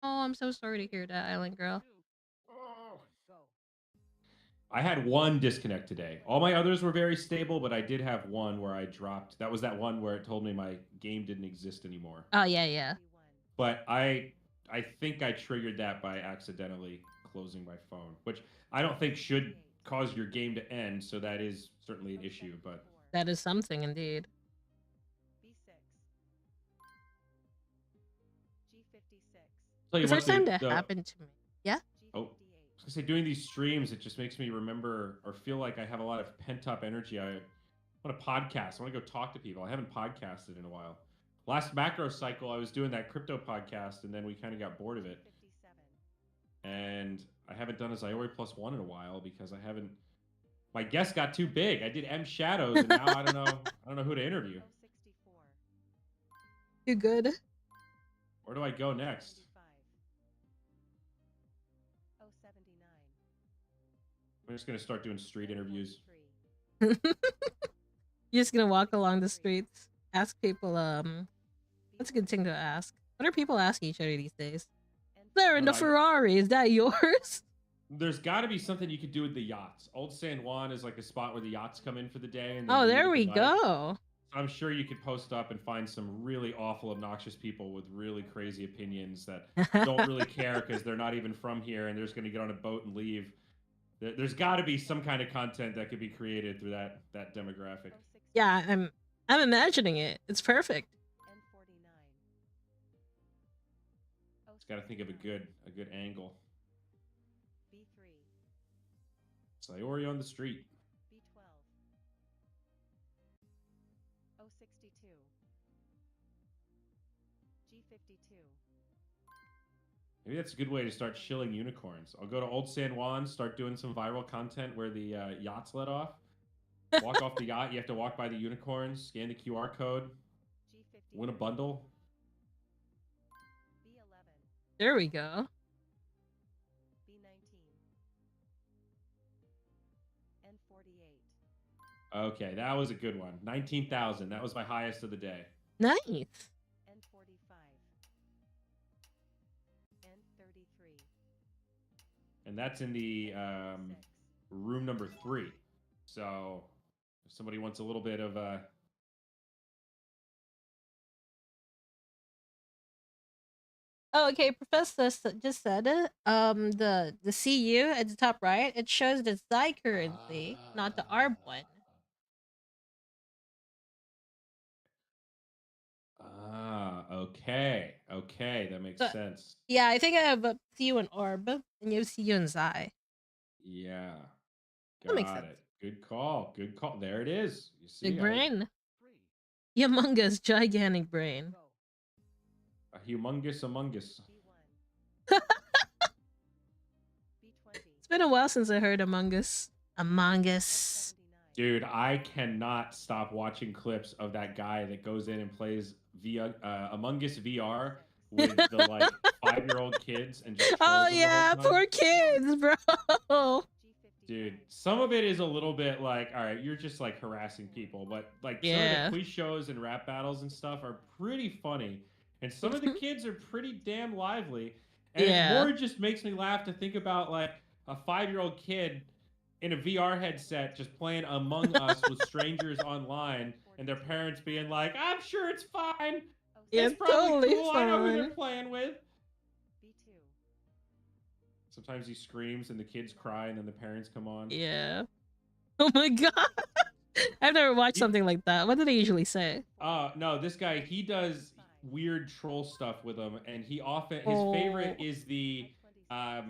Oh, I'm so sorry to hear that, Island Girl. Oh. I had one disconnect today. All my others were very stable, but I did have one where I dropped. That was that one where it told me my game didn't exist anymore. Oh yeah, yeah. But I think I triggered that by accidentally closing my phone, which I don't think should cause your game to end. So that is certainly an issue. But That is something indeed. tell The you what, first time that the happened to me. Yeah. oh, I was gonna say doing these streams, it just makes me remember or feel like I have a lot of pent up energy. I want to podcast. I want to go talk to people. I haven't podcasted in a while. Last macro cycle, I was doing that crypto podcast, and then we kind of got bored of it. And I haven't done a Zyori plus one in a while because I haven't. My guest got too big. I did M Shadows, and now I don't know. I don't know who to interview. You good? Where do I go next? I'm just gonna start doing street interviews. You're just gonna walk along the streets, ask people. That's a good thing to ask. What are people asking each other these days? They're in No, the Ferrari. Is that yours? there's got to be something you could do with the yachts. Old San Juan is like a spot where the yachts come in for the day and then Oh, leave there at the we night. go. I'm sure you could post up and find some really awful, obnoxious people with really crazy opinions that don't really care because they're not even from here and they're just going to get on a boat and leave. There's got to be some kind of content that could be created through that demographic. Yeah, I'm imagining it. It's perfect. Just got to think of a good angle. Sayori on the street. Maybe that's a good way to start shilling unicorns. I'll go to Old San Juan, start doing some viral content where the yachts let off. Walk off the yacht. You have to walk by the unicorns, scan the QR code, win a bundle. There we go. Okay, that was a good one. 19,000. That was my highest of the day. Nice. And that's in the room number 3. So if somebody wants a little bit of Oh, okay. Professor just said it. The CU at the top right, it shows the Zy currency, not the ARB one. Okay. Okay, that makes So, sense. yeah, I think I have a CU and ARB, and you have CU and Zy. Yeah. That makes Got sense. it. Good call. Good call. There it is. You see, Big brain. Humongous, gigantic brain. a humongous among us. It's been a while since I heard Among Us. Among Us. Dude, I cannot stop watching clips of that guy that goes in and plays Among Us VR with the like 5-year-old kids and just Oh trolls them yeah, the whole time. poor kids, bro. Dude, some of it is a little bit like, all right, you're just like harassing people, but like some of Yeah. the quiz shows and rap battles and stuff are pretty funny, and some of the kids are pretty damn lively, and it Yeah. more just makes me laugh to think about like a 5-year-old kid in a VR headset just playing Among Us with strangers online, and their parents being like, "I'm sure it's fine. Yeah, It's probably totally cool. I know who they're fine. playing with." Sometimes he screams and the kids cry, and then the parents come on. Yeah. Oh my god. I've never watched He- something like that. What do they usually say? No, this guy, he does weird troll stuff with them, and he often his favorite Oh. is the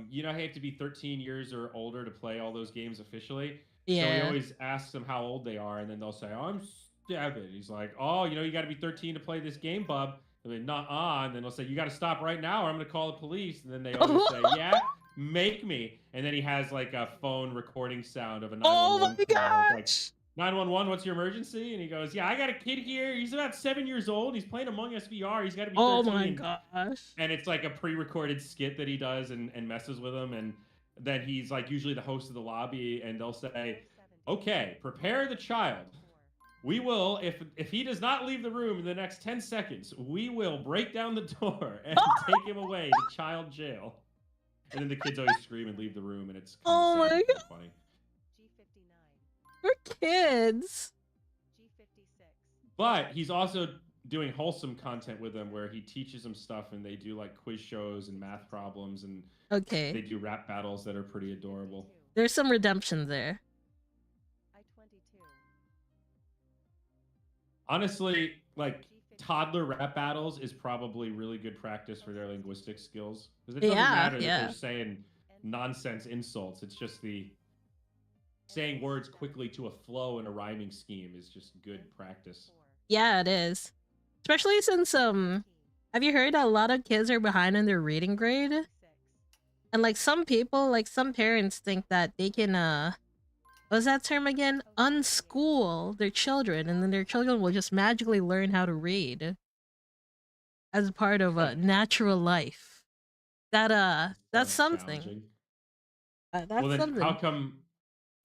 you know, how you have to be 13 years or older to play all those games officially. So he Yeah. always asks them how old they are, and then they'll say, "Oh, I'm 7." He's like, "Oh, you know, you got to be 13 to play this game, bub." I mean, not on. Then they'll say, "You got to stop right now, or I'm going to call the police." And then they always say, "Yeah, make me." And then he has like a phone recording sound of a Oh 911 my call. It's like, gosh. 911, what's your emergency? And he goes, "Yeah, I got a kid here. He's about 7 years old. He's playing Among Us VR. He's got to be Oh 13." my gosh. And it's like a pre-recorded skit that he does and messes with him. And then he's like usually the host of the lobby, and they'll say, "Okay, prepare the child. We will, if he does not leave the room in the next 10 seconds, we will break down the door and take him away to child jail." And then the kids always scream and leave the room, and it's kind Oh of sad my and god. funny. We're kids. But he's also doing wholesome content with them where he teaches them stuff, and they do like quiz shows and math problems, and Okay. they do rap battles that are pretty adorable. There's some redemption there. Honestly, like toddler rap battles is probably really good practice for their linguistic skills, because it doesn't matter that they're saying nonsense insults. It's just the saying words quickly to a flow and a rhyming scheme is just good practice. Yeah, it is. Especially since have you heard that a lot of kids are behind in their reading grade? And like some people, like some parents think that they can what's that term again? Unschool their children, and then their children will just magically learn how to read as part of a natural life. That's something. That's well, then something. how come,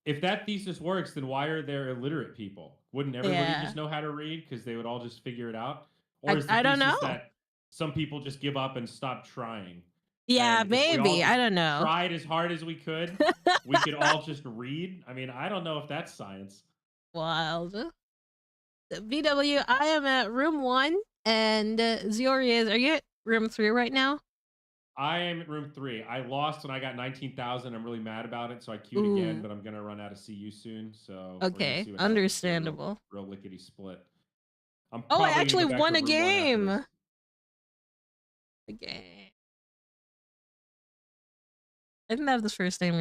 if that thesis works, then why are there illiterate people? Wouldn't everybody just know how to read because they would all just figure it out? Or is the I don't thesis know. that some people just give up and stop trying? Yeah, and if we all maybe. just I don't know. Tried as hard as we could, we could all just read. I mean, I don't know if that's science. Wild. VW, I am at room 1, and Zyori is. Are you at room 3 right now? I am at room 3. I lost when I got 19,000. I'm really mad about it, so I queued again, but I'm gonna run out of CU soon. So okay, see what understandable. Real lickety split. I'm I actually won a game. Okay. I think that was the first game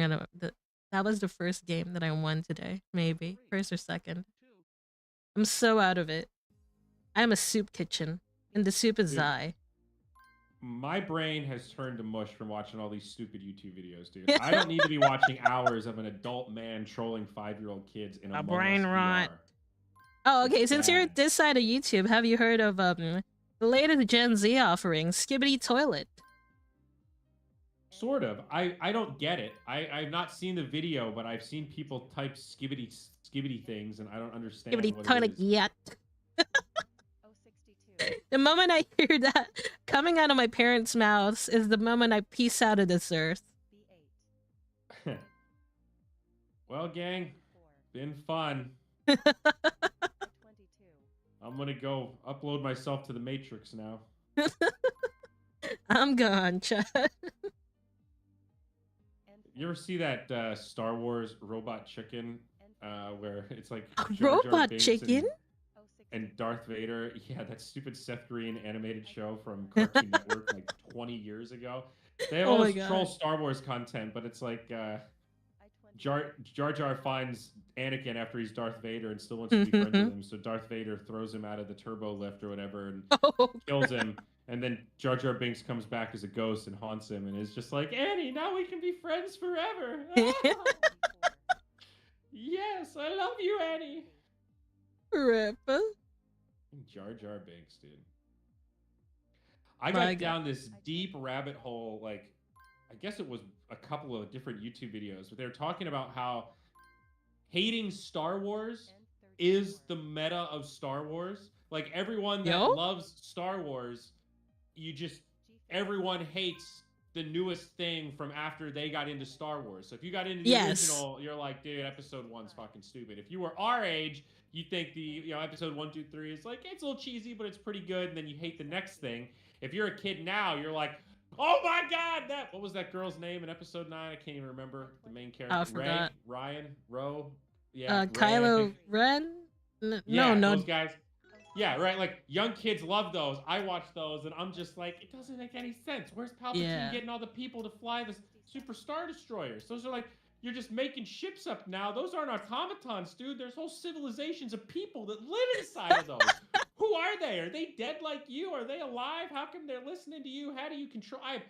that was the first game that I won today. Maybe first or second. I'm so out of it. I'm a soup kitchen, and the soup is Zai. My brain has turned to mush from watching all these stupid YouTube videos, dude. I don't need to be watching hours of an adult man trolling 5-year-old kids in A Among Us brain rot. VR. Oh, It's okay. Since you're bad. at this side of YouTube, have you heard of the latest Gen Z offering, Skibbity Toilet? Sort of. I don't get it. I've not seen the video, but I've seen people type skibbity things, and I don't understand Skibbity what it Toilet is. yet. The moment I hear that coming out of my parents' mouths is the moment I peace out of this earth. Well, gang, been fun. I'm gonna go upload myself to the Matrix now. I'm gone, Chad. You ever see that Star Wars Robot Chicken, where it's like A Jar Jar robot Binks chicken? and Darth Vader? Yeah, that stupid Seth Green animated show from Cartoon Network like 20 years ago. They have Oh all my this troll god. Star Wars content, but it's like Jar Jar finds Anakin after he's Darth Vader and still wants to be friends with him. So Darth Vader throws him out of the turbo lift or whatever and Oh, kills him. And then Jar Jar Binks comes back as a ghost and haunts him and is just like, Annie, now we can be friends forever. Yes, I love you, Annie. rip. Jar Jar Binks, dude. I My got God. down this deep rabbit hole, like, I guess it was a couple of different YouTube videos, but they were talking about how hating Star Wars is the meta of Star Wars. Like, everyone that Yo? loves Star Wars, everyone hates the newest thing from after they got into Star Wars. So if you got into the Yes. original, you're like, dude, episode 1's fucking stupid. If you were our age, you think the episode 1, 2, 3 is like, it's a little cheesy, but it's pretty good, and then you hate the next thing. If you're a kid now, you're like, oh my god, what was that girl's name in episode 9? I can't even remember the main character. I forgot. Ro. Yeah, Ray, Kylo Ren? yeah, No. those guys. Yeah, right. Like young kids love those. I watch those, and I'm just like, it doesn't make any sense. Where's Palpatine getting all the people to fly the Super Star Destroyers? Those are like, you're just making ships up now. Those aren't automatons, dude. There's whole civilizations of people that live inside of those. Who are they? Are they dead like you? Are they alive? How come they're listening to you? How do you control? I have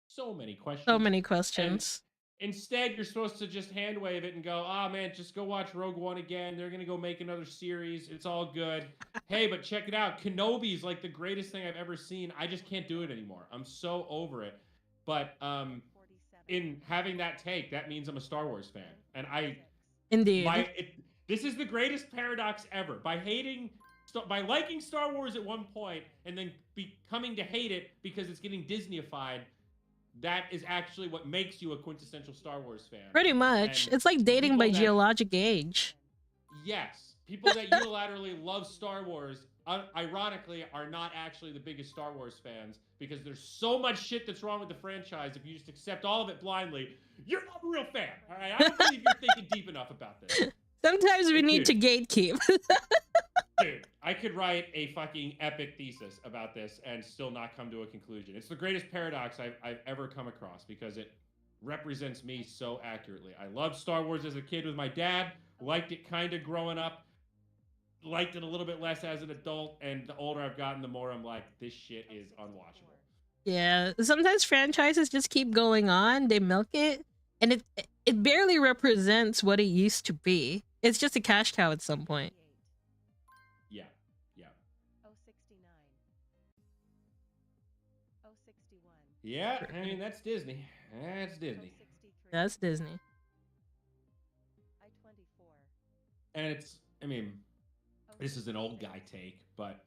so many questions. So many questions. Instead, you're supposed to just hand wave it and go, man, just go watch Rogue One again. They're going to go make another series. It's all good. Hey, but check it out. Kenobi's like the greatest thing I've ever seen. I just can't do it anymore. I'm so over it. But in having that take, that means I'm a Star Wars fan. And Indeed. This is the greatest paradox ever. By liking Star Wars at one point and then coming to hate it because it's getting Disneyified, that is actually what makes you a quintessential Star Wars fan. Pretty much. And it's like dating by geologic age. Yes. People that unilaterally love Star Wars, ironically, are not actually the biggest Star Wars fans because there's so much shit that's wrong with the franchise. If you just accept all of it blindly, you're not a real fan. All right? I don't believe you're thinking deep enough about this. Sometimes we need to gatekeep. Dude, I could write a fucking epic thesis about this and still not come to a conclusion. It's the greatest paradox I've ever come across because it represents me so accurately. I loved Star Wars as a kid with my dad, liked it kind of growing up, liked it a little bit less as an adult, and the older I've gotten, the more I'm like, this shit is unwatchable. Yeah, sometimes franchises just keep going on, they milk it, and it barely represents what it used to be. It's just a cash cow at some point. Yeah. Yeah, I mean, that's Disney. That's Disney. That's Disney. And this is an old guy take, but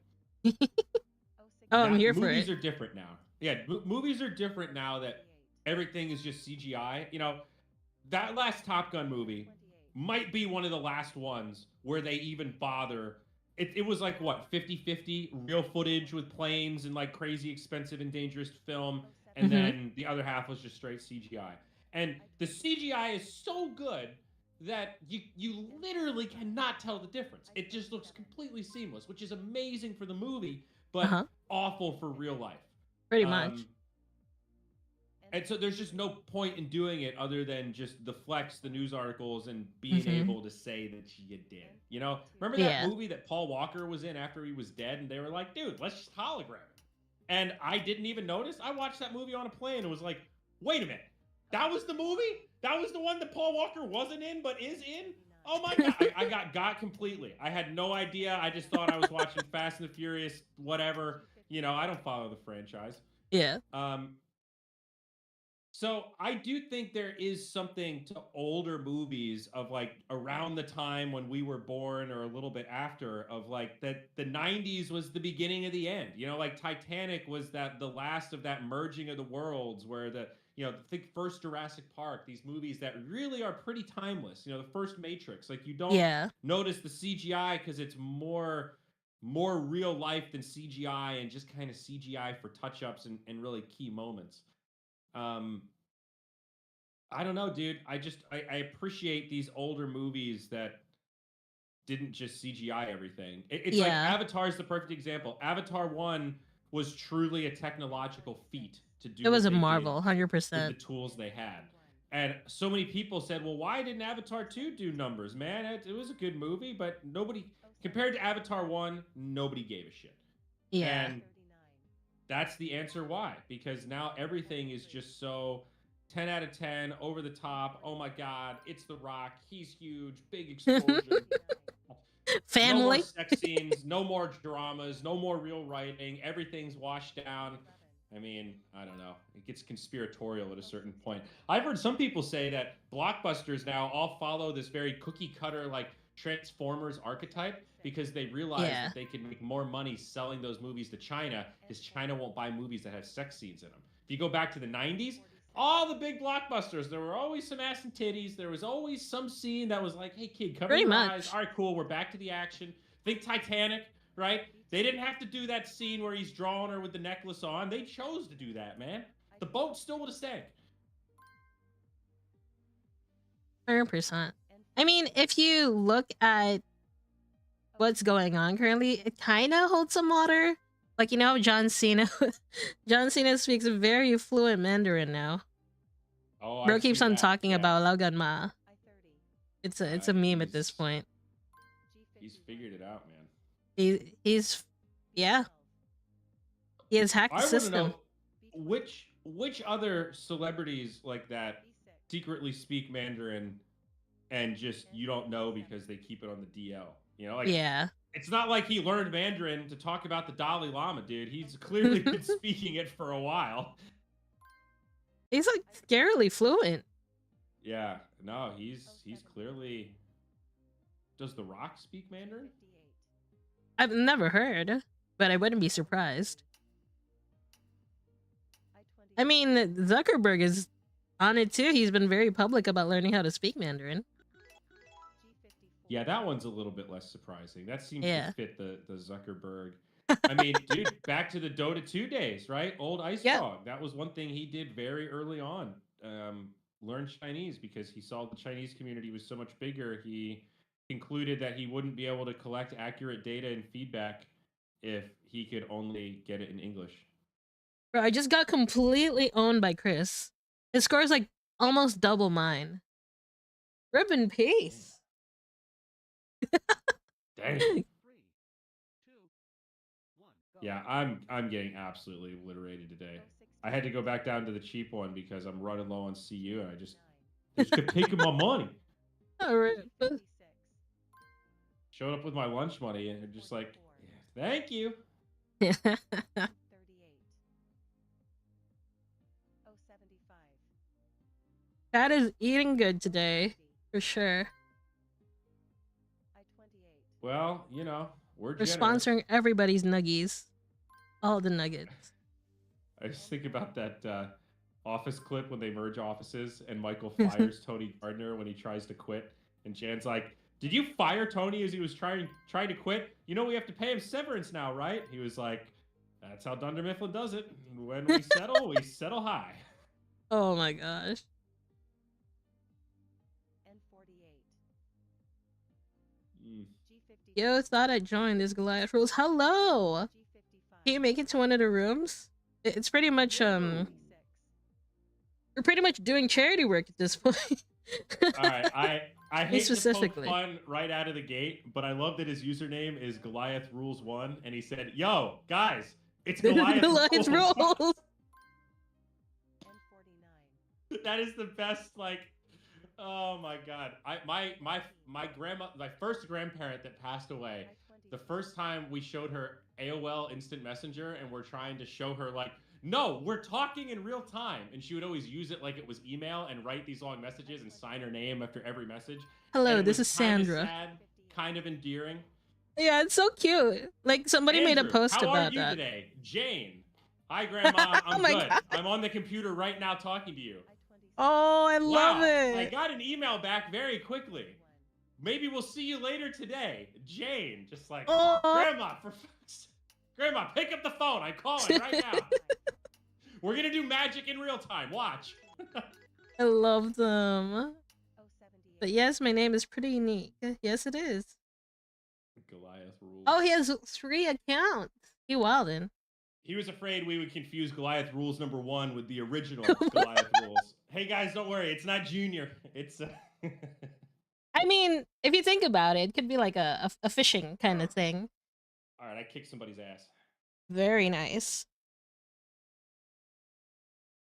I'm here for it. Movies are different now. Yeah, movies are different now that everything is just CGI. That last Top Gun movie might be one of the last ones where they even bother. It was like, what, 50-50 real footage with planes and like crazy expensive and dangerous film. And then the other half was just straight CGI. And the CGI is so good that you literally cannot tell the difference. It just looks completely seamless, which is amazing for the movie, but awful for real life. Pretty much. And so there's just no point in doing it other than just the flex, the news articles, and being able to say that you did. Remember that movie that Paul Walker was in after he was dead? And they were like, dude, let's just hologram it. and I didn't even notice. I watched that movie on a plane and was like, wait a minute, that was the movie? That was the one that Paul Walker wasn't in but is in? Oh my god, I got completely. I had no idea. I just thought I was watching Fast and the Furious, whatever. You know, I don't follow the franchise. Yeah. Um, so I do think there is something to older movies of like around the time when we were born or a little bit after, of like that the 90s was the beginning of the end. You know, like Titanic was that the last of that merging of the worlds where the, you know, think first Jurassic Park, these movies that really are pretty timeless. You know, the first Matrix, like you don't Yeah. notice the CGI because it's more real life than CGI, and just kind of CGI for touch-ups and really key moments. um I don't know, dude. I appreciate these older movies that didn't just CGI everything. It's like Yeah. Avatar is the perfect example. Avatar 1 was truly a technological feat to It do was what a they did marvel, with the 100%. tools they had. And so many people said, well, why didn't Avatar 2 do numbers, man? It was a good movie, but nobody, compared to Avatar 1, nobody gave a shit. Yeah. And that's the answer why. Because now everything is just so 10 out of 10, over the top. Oh my God, it's The Rock. He's huge, big explosion. No more Family. sex scenes, no more dramas, no more real writing. Everything's washed down. I mean, I don't know. It gets conspiratorial at a certain point. I've heard some people say that blockbusters now all follow this very cookie cutter, like Transformers archetype, because they realize Yeah. that they can make more money selling those movies to China, because China won't buy movies that have sex scenes in them. If you go back to the 90s, all the big blockbusters, there were always some ass and titties. There was always some scene that was like, hey, kid, cover Pretty your eyes. much. All right, cool. We're back to the action. Think Titanic, right? They didn't have to do that scene where he's drawing her with the necklace on. They chose to do that, man. The boat still would have sank. 100%. I mean, if you look at what's going on currently, it kind of holds some water. Like, you know, John Cena. John Cena speaks very fluent Mandarin now. Oh, I Bro see keeps on that. talking Yeah. about Lao Ma. It's a meme at this point. He's figured it out, man. He's yeah. He has hacked the I want to system. know which other celebrities like that secretly speak Mandarin and just you don't know because they keep it on the DL. You know, like Yeah. it's not like he learned Mandarin to talk about the Dalai Lama, dude. He's clearly been speaking it for a while. He's like scarily fluent. Yeah, no, he's clearly. Does The Rock speak Mandarin? I've never heard, but I wouldn't be surprised. I mean, Zuckerberg is on it too. He's been very public about learning how to speak Mandarin. Yeah, that one's a little bit less surprising. That seems Yeah. to fit the Zuckerberg. I mean, dude, back to the Dota 2 days, right? Old Ice Yep. Dog. That was one thing he did very early on. Learn Chinese because he saw the Chinese community was so much bigger. He concluded that he wouldn't be able to collect accurate data and feedback if he could only get it in English. Bro, I just got completely owned by Chris. His score is like almost double mine. Rip in peace. Dang. Yeah, I'm getting absolutely obliterated today. I had to go back down to the cheap one because I'm running low on CU and I just kept taking my money. Oh, rip. Showed up with my lunch money and they're just like, yeah, thank you. Cat is eating good today, for sure. Well, you know, we're We're generous. sponsoring everybody's nuggies. All the nuggets. I just think about that office clip when they merge offices and Michael fires Tony Gardner when he tries to quit. And Jan's like, did you fire Tony as he was trying to quit? You know we have to pay him severance now, right? He was like, that's how Dunder Mifflin does it. When we settle high. Oh my gosh. Yo, thought I joined this Goliath rules. Hello! Can you make it to one of the rooms? It's pretty much, we're pretty much doing charity work at this point. Alright, I hate specifically. to poke fun right out of the gate, but I love that his username is Goliath Rules 1, and he said, yo, guys, It's Goliath Goliath rules. rolls. That is the best. Like, oh my god! My grandma, my first grandparent that passed away. The first time we showed her AOL Instant Messenger, and we're trying to show her like, no, we're talking in real time, and she would always use it like it was email and write these long messages and sign her name after every message, and Hello, it this was is kind of Sandra. sad, kind of endearing. Yeah, it's so cute. Like somebody made a Andrew, post how are about you that. today? Jane. Hi, Grandma. Oh I'm my good. god. I'm on the computer right now talking to you. Oh, I love Wow, I it. got an email back very quickly. Maybe we'll see you later today. Jane, just like, Oh, Grandma, Grandma, pick up the phone. I'm calling right now. We're gonna do magic in real time. Watch. I love them. But yes, my name is pretty unique. Yes, it is. Goliath rules. Oh, he has 3 accounts. He wildin'. He was afraid we would confuse Goliath rules #1 with the original Goliath rules. Hey guys, don't worry. It's not Junior. It's. I mean, if you think about it, it could be like a fishing kind of thing. All right, I kicked somebody's ass. Very nice.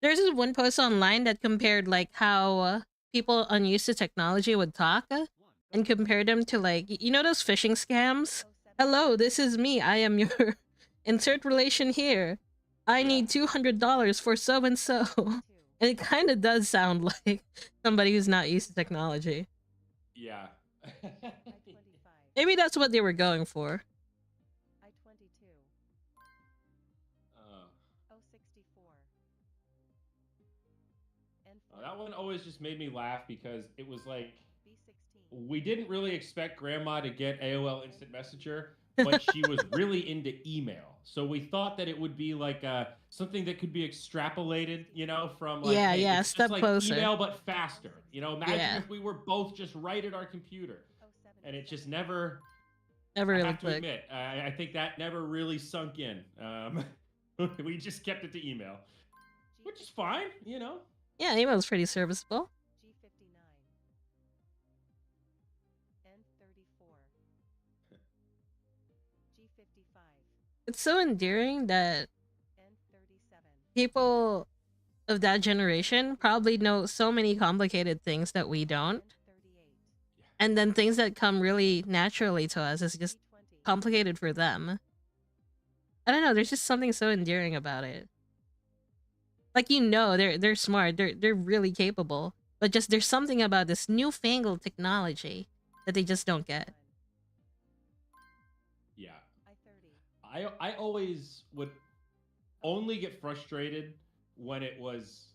There's this one post online that compared like how people unused to technology would talk and compared them to like you know those phishing scams. Hello, this is me. I am your insert relation here. I need $200 for so and so. And it kind of does sound like somebody who's not used to technology. Yeah. Maybe that's what they were going for. That one always just made me laugh because it was like we didn't really expect Grandma to get AOL Instant Messenger, but she was really into email. So we thought that it would be like something that could be extrapolated, you know, from like, Yeah, hey, yeah, it's just step like closer. email but faster. You know, imagine Yeah. if we were both just right at our computer, and it just never. Never I really have to clicked. admit, I think that never really sunk in. We just kept it to email, which is fine, you know. Yeah, email's pretty serviceable. It's so endearing that people of that generation probably know so many complicated things that we don't. And then things that come really naturally to us is just complicated for them. I don't know, there's just something so endearing about it. Like you know, they're smart, they're really capable, but just there's something about this newfangled technology that they just don't get. Yeah. I always would only get frustrated when it was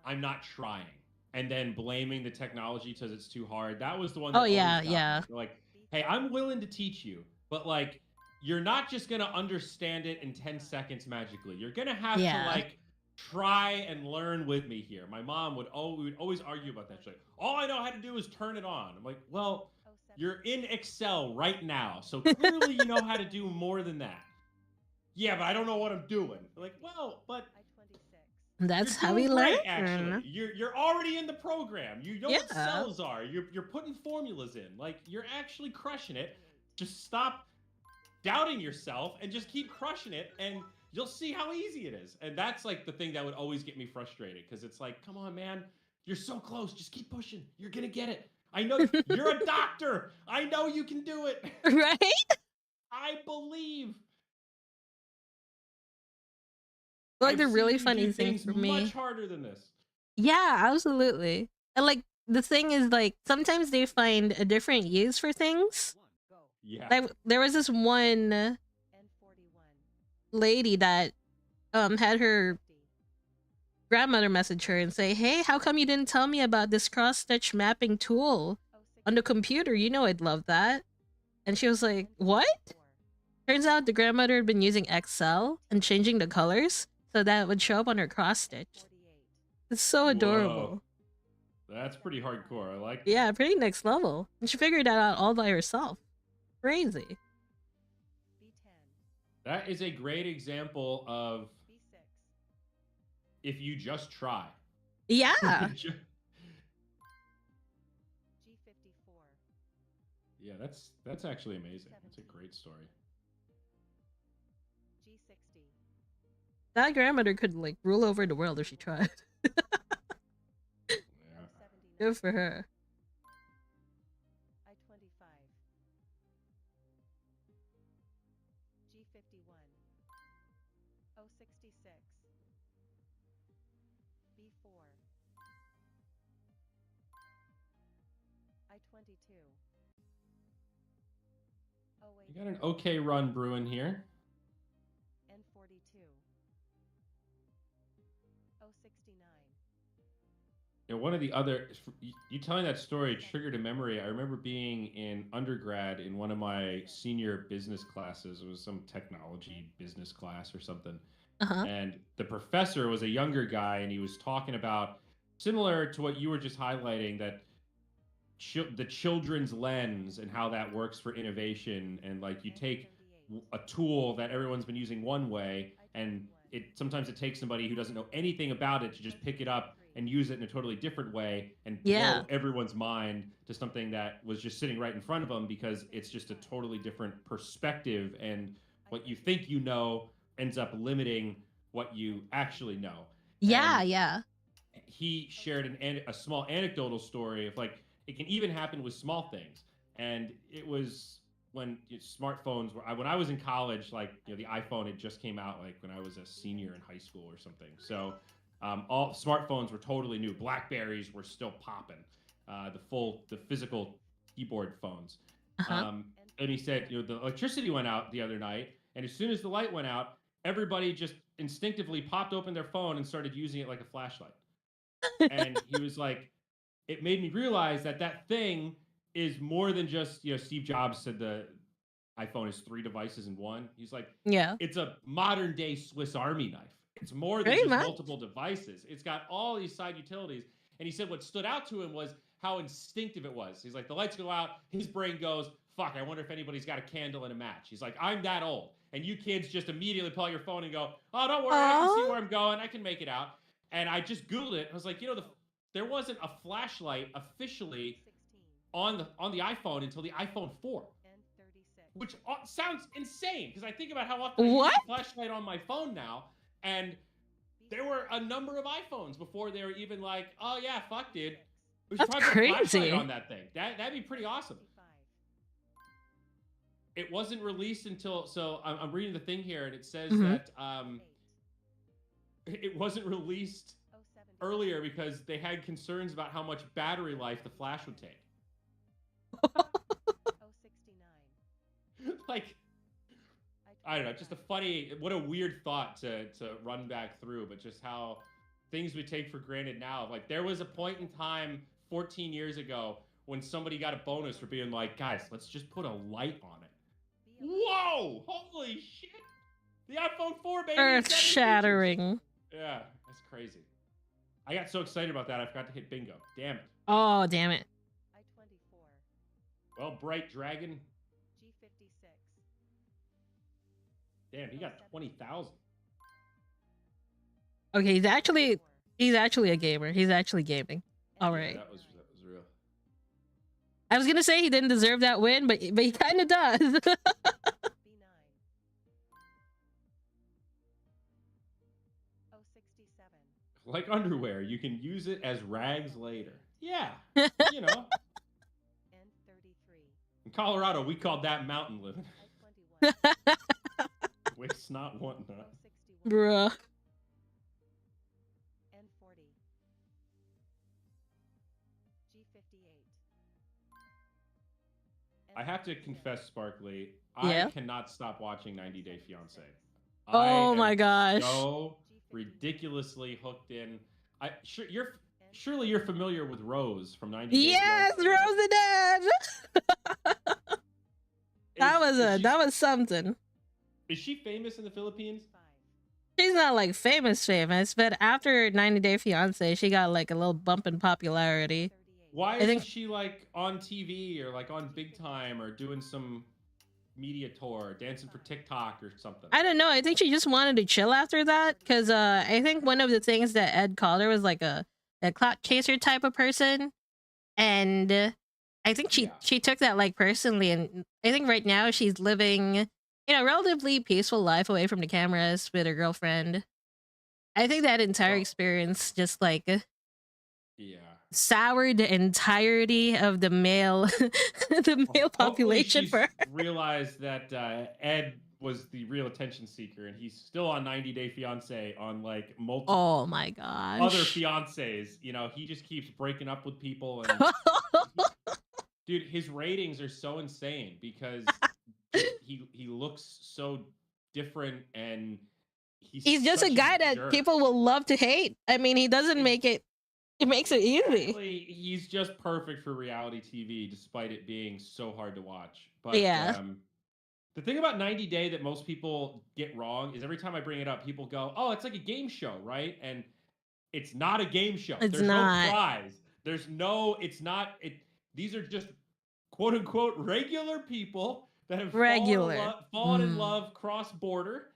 I'm not trying and then blaming the technology because it's too hard. That was the one that Oh always yeah, got yeah. me. Like, hey, I'm willing to teach you, but like you're not just gonna understand it in 10 seconds magically. You're gonna have to Yeah. like try and learn with me here. My mom would always argue about that. She's like, all I know how to do is turn it on. I'm like, well, you're in Excel right now, so clearly you know how to do more than that. Yeah, but I don't know what I'm doing. Like, well, but That's you're how we doing learn. great, actually. You're already in the program. You know what Yeah. cells are. You're putting formulas in. Like, you're actually crushing it. Just stop doubting yourself and just keep crushing it, and you'll see how easy it is. And that's like the thing that would always get me frustrated because it's like, come on, man, you're so close. Just keep pushing. You're gonna get it. I know you're a doctor. I know you can do it. Right? I believe. Like I've the really seen you funny do thing things for much me. harder than this. Yeah, absolutely. And like the thing is like sometimes they find a different use for things. Yeah. Like there was this one lady that had her grandmother message her and say, "Hey, how come you didn't tell me about this cross-stitch mapping tool on the computer? You know I'd love that." And she was like, "What?" Turns out the grandmother had been using Excel and changing the colors so that it would show up on her cross-stitch. It's so adorable. Whoa. That's pretty hardcore. I like that. Yeah, pretty next level. And she figured that out all by herself. Crazy. That is a great example of if you just try. Yeah. Yeah, that's actually amazing. That's a great story. That grandmother could like rule over the world if she tried. Yeah. Good for her. You got an okay run brewing here. You know, one of the other, you telling that story triggered a memory. I remember being in undergrad in one of my senior business classes. It was some technology business class or something. Uh-huh. And the professor was a younger guy, and he was talking about similar to what you were just highlighting, that the children's lens and how that works for innovation. And like, you take a tool that everyone's been using one way, and sometimes it takes somebody who doesn't know anything about it to just pick it up and use it in a totally different way and Yeah. blow everyone's mind to something that was just sitting right in front of them, because it's just a totally different perspective, and what you think you know ends up limiting what you actually know. Yeah, And yeah. he shared a small anecdotal story of like, it can even happen with small things. And it was when smartphones were, when I was in college, like, the iPhone had just came out, like when I was a senior in high school or something. So all smartphones were totally new. Blackberries were still popping, the physical keyboard phones. Uh-huh. um, and he said, the electricity went out the other night, and as soon as the light went out, everybody just instinctively popped open their phone and started using it like a flashlight. And he was like, it made me realize that that thing is more than just, Steve Jobs said the iPhone is 3 devices in one. He's like, Yeah. it's a modern day Swiss Army knife. It's more than Pretty just much. multiple devices. It's got all these side utilities. And he said what stood out to him was how instinctive it was. He's like, the lights go out, his brain goes, fuck, I wonder if anybody's got a candle and a match. He's like, I'm that old. And you kids just immediately pull out your phone and go, oh, don't worry, I can see Oh. where I'm going. I can make it out. And I just Googled it. I was like, there wasn't a flashlight officially on the iPhone until the iPhone 4, which sounds insane, because I think about how often I use What? the flashlight on my phone now, and there were a number of iPhones before they were even like, oh yeah, fuck, dude, we should That's probably put a flashlight crazy. on that thing. That'd be pretty awesome. It wasn't released until, so I'm reading the thing here, and it says Mm-hmm. that it wasn't released earlier because they had concerns about how much battery life the flash would take. Like, I don't know, just what a weird thought to run back through, but just how things we take for granted now. Like, there was a point in time 14 years ago when somebody got a bonus for being like, guys, let's just put a light on it. Whoa! Holy shit! The iPhone 4, baby! Earth shattering. Yeah, that's crazy. I got so excited about that, I forgot to hit bingo. Damn it. Oh, damn it. Well, Bright Dragon. Damn, he got 20,000. Okay, he's actually a gamer. He's actually gaming. All right. Yeah, that was real. I was gonna say he didn't deserve that win, but he kind of does. Like underwear, you can use it as rags later. Yeah, you know. In Colorado, we called that mountain living. Waste not, want not. Bruh. I have to confess, Sparkly, Yeah. I cannot stop watching 90 Day Fiance. Oh my gosh. So ridiculously hooked in. Surely you're familiar with Rose from 90 Day Yes, Fiance. Rose and Dad. That was something. Is she famous in the Philippines? She's not like famous, but after 90 Day Fiance, she got like a little bump in popularity. Why isn't she like on TV or like on Big Time or doing some media tour, dancing for TikTok or something? I don't know. I think she just wanted to chill after that, because I think one of the things that Ed called her was like a clout chaser type of person, and I think she took that like personally, and I think right now she's living a relatively peaceful life away from the cameras with her girlfriend. I think that entire Well, experience just like yeah. soured the entirety of the male the male Hopefully, population for she's her. realized that Ed was the real attention seeker, and he's still on 90 Day Fiance on like multiple Oh my other gosh. fiancés. You know, he just keeps breaking up with people, and he, dude, his ratings are so insane because just he looks so different, and he's He's just a such a guy that jerk. people will love to hate. I mean, he doesn't make it it makes it easy. Exactly. He's just perfect for reality TV, despite it being so hard to watch. But Yeah, the thing about 90 Day that most people get wrong is every time I bring it up, people go, "Oh, it's like a game show, right?" And it's not a game show. it's There's no not prize. There's no. It's not. It. These are just quote unquote regular people that have regular. fallen in Mm, love cross border.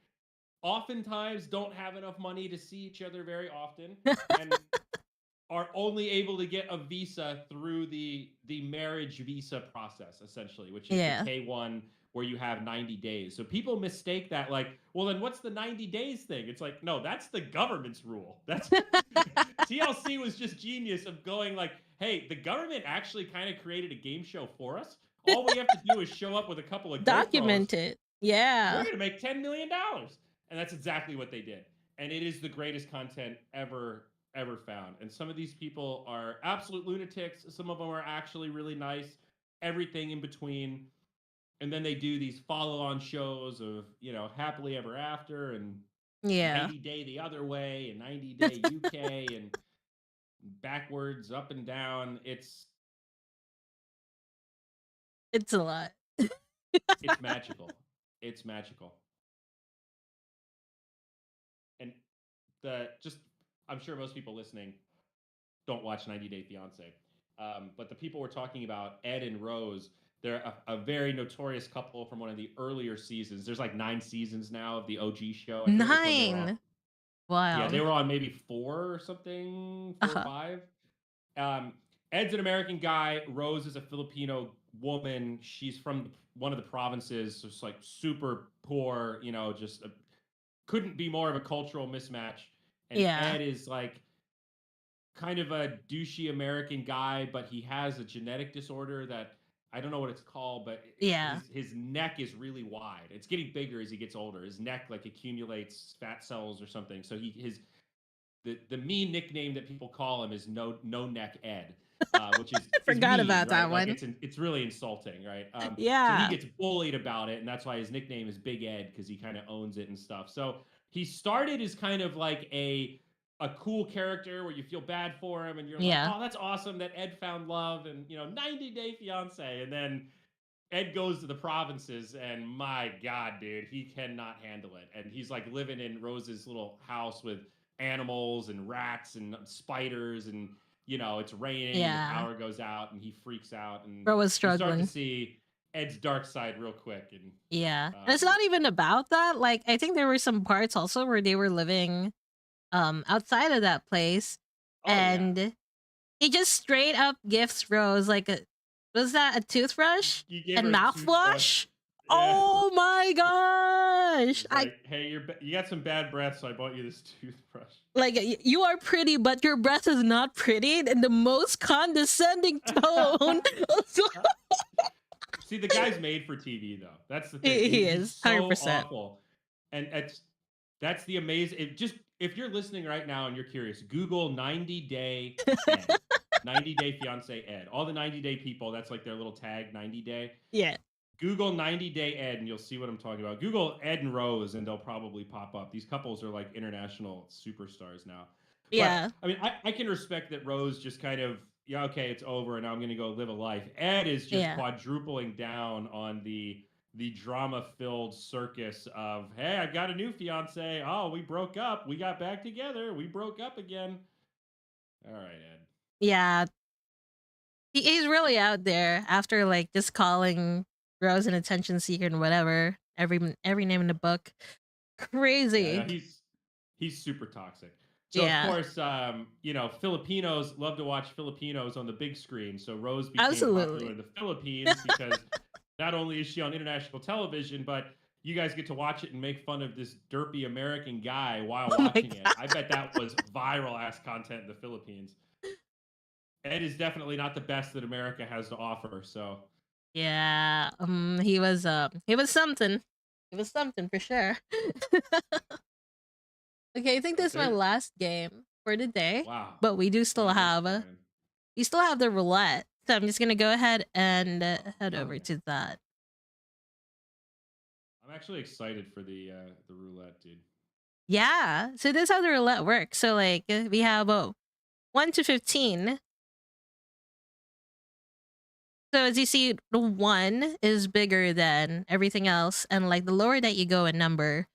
Oftentimes, don't have enough money to see each other very often, and are only able to get a visa through the marriage visa process, essentially, which is the yeah. K1, where you have 90 days. So people mistake that like, well, then what's the 90 days thing? It's like, no, that's the government's rule. That's TLC was just genius of going like, hey, the government actually kind of created a game show for us. All we have to do is show up with a couple of GoPros. Document it. We're Yeah. going to make $10 million. And that's exactly what they did. And it is the greatest content ever found. And some of these people are absolute lunatics. Some of them are actually really nice. Everything in between. And then they do these follow-on shows of, happily ever after and Yeah. 90 Day the other way and 90 Day UK and backwards, up and down. It's a lot. It's magical. It's magical. And the just I'm sure most people listening don't watch 90 Day Fiance. But the people we're talking about, Ed and Rose, they're a very notorious couple from one of the earlier seasons. There's like 9 seasons now of the OG show. I forget which one they were on. 9. Yeah, they Wild. were on maybe four or something, four or Uh-huh. five. Um, Ed's an American guy. Rose is a Filipino woman. She's from one of the provinces, so it's like super poor. Just couldn't be more of a cultural mismatch. And Yeah. Ed is like kind of a douchey American guy, but he has a genetic disorder that I don't know what it's called, but Yeah. his neck is really wide. It's getting bigger as he gets older. His neck like accumulates fat cells or something. So the mean nickname that people call him is no neck Ed, which is I is forgot mean, about that right? Like one. it's really insulting, right? So he Yeah. gets bullied about it, and that's why his nickname is Big Ed because he kind of owns it and stuff. So he started as kind of like a cool character where you feel bad for him and you're like, Yeah. oh, that's awesome that Ed found love and 90 Day Fiance, and then Ed goes to the provinces, and my God, dude, he cannot handle it. And he's like living in Rose's little house with animals and rats and spiders, and it's raining, the Yeah. power goes out, and he freaks out, and Bro was you start to struggling. see Ed's dark side real quick. And Yeah. And it's um, not even about that. Like I think there were some parts also where they were living outside of that place oh yeah, and he just straight up gifts Rose like a was that a toothbrush you gave and her a toothbrush. mouthwash? Yeah. Oh my gosh. It's I like, hey, you got some bad breath, so I bought you this toothbrush. like you are pretty, but your breath is not pretty in the most condescending tone. See, the guy's made for TV, though. That's the thing. He He's is so 100%. awful, and that's the amazing. If you're listening right now and you're curious, Google 90 Day Ed, 90 Day Fiance Ed. All the 90 Day people. That's like their little tag, 90 Day. Yeah. Google 90 Day Ed, and you'll see what I'm talking about. Google Ed and Rose, and they'll probably pop up. These couples are like international superstars now. But Yeah. I mean, I can respect that Rose just kind of, yeah, okay, it's over, and now I'm going to go live a life. Ed is just Yeah. quadrupling down on the drama-filled circus of, hey, I got a new fiance. Oh, we broke up. We got back together. We broke up again. All right, Ed. Yeah. He's really out there after like just calling Rose an attention seeker and whatever. Every name in the book. Yeah, no, Crazy. he's super toxic. So of Yeah. course, Filipinos love to watch Filipinos on the big screen. So Rose became popular Absolutely. in the Philippines because not only is she on international television, but you guys get to watch it and make fun of this derpy American guy while Oh my watching it. I god. bet that was viral ass content in the Philippines. Ed is definitely not the best that America has to offer. So Yeah. He was something. He was something for sure. Okay, I think this is my there, last game for the day, wow, but we do still that is have flying. the roulette. So I'm just gonna go ahead and head Hell over yeah. to that. I'm actually excited for the roulette, dude. Yeah. So this is how the roulette works. So like we have 1 to 15. So as you see, the 1 is bigger than everything else, and like the lower that you go in number,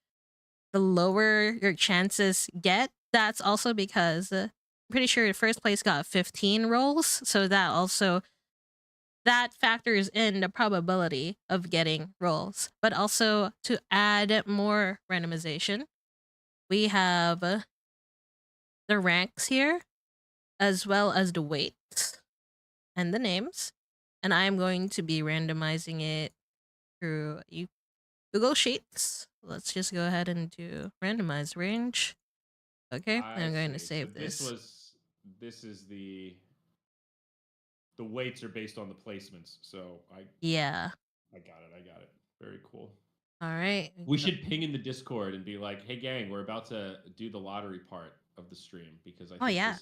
the lower your chances get. That's also because I'm pretty sure first place got 15 rolls, so that factors in the probability of getting rolls. But also to add more randomization, we have the ranks here, as well as the weights and the names. And I'm going to be randomizing it through Google Sheets. Let's just go ahead and do randomize range. Okay, I I'm going to see. So save this. this is the weights are based on the placements. So Yeah. I got it. I got it. Very cool. All right. We should ping in the Discord and be like, "Hey, gang, we're about to do the lottery part of the stream because I Oh think yeah.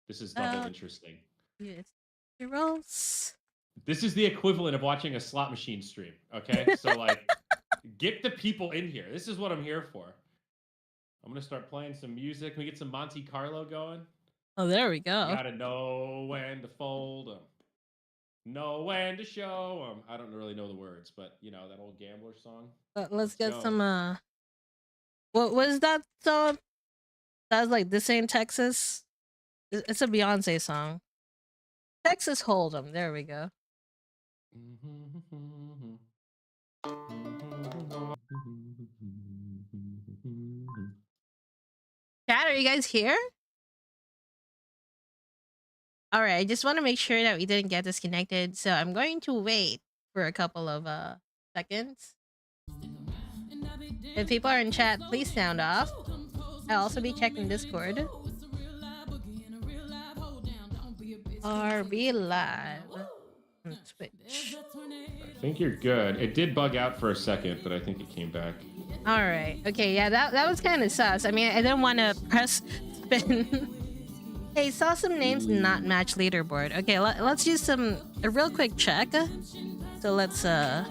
this is double interesting. It's your rolls. This is the equivalent of watching a slot machine stream. Okay, so like, get the people in here. This is what I'm here for. I'm gonna start playing some music. Can we get some Monte Carlo going? Oh, there we You go. gotta know when to fold them, know when to show them. I don't really know the words, but you know that old gambler song. Let's get go. some. What was that song? That was like "This Ain't Texas." It's a Beyonce song. Texas Hold'em. There we go. Chat, are you guys here? All right, I just want to make sure that we didn't get disconnected, so I'm going to wait for a couple of seconds. If people are in chat, please sound off. I'll also be checking Discord. RB Live on Twitch. I think you're good. It did bug out for a second, but I think it came back. All right. Okay. Yeah, that was kind of sus. I mean, I didn't want to press spin. Hey, saw some names not match leaderboard. Okay, let's use a real quick check. So let's So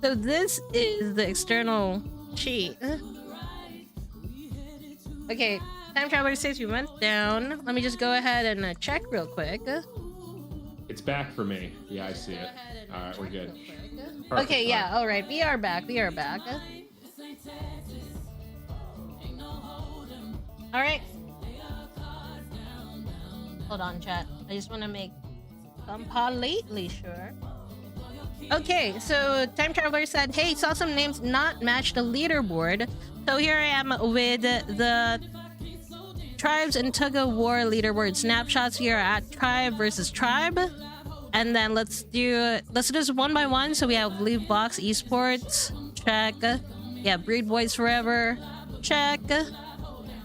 this is the external cheat. Okay, time traveler says we went down. Let me just go ahead and check real quick. It's back for me. Yeah, I see it. All right, we're good. Okay, yeah, all right. We are back. We are back. All right. Hold on, chat. I just want to make completely sure. Okay, so Time Traveler said, hey, saw some names not match the leaderboard. So here I am with the Tribes and Tug of War leaderboard snapshots. We are at Tribe versus Tribe. And then let's do this one by one. So we have Leave Box Esports. Check. Yeah, Breed Boys Forever. Check.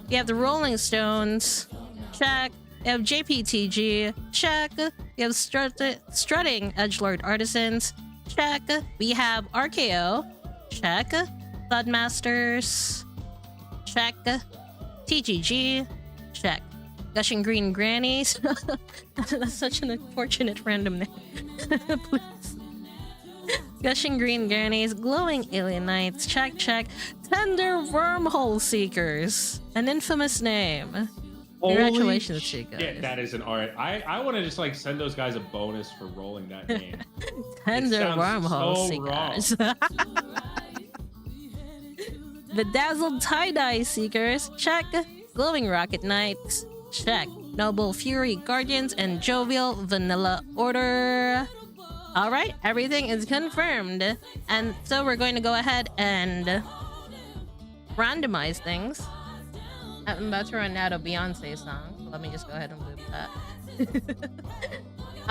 We have the Rolling Stones. Check. We have JPTG. Check. We have Strutting Edgelord Artisans. Check. We have RKO. Check. Thudmasters. Check. TGG. Check. Gushing Green Grannies. That's such an unfortunate random name. Please. Gushing Green Grannies. Glowing Alien Knights. Check, check. Tender Wormhole Seekers. An infamous name. Congratulations to you guys. Yeah, that is an art. I want to just like send those guys a bonus for rolling that name. Tender Wormhole Seekers. Bedazzled Tie-Dye Seekers. Check. Glowing Rocket Knights. Check. Noble Fury Guardians and Jovial Vanilla Order. Alright, everything is confirmed. And so we're going to go ahead and randomize things. I'm about to run out of Beyonce songs. So let me just go ahead and loop that.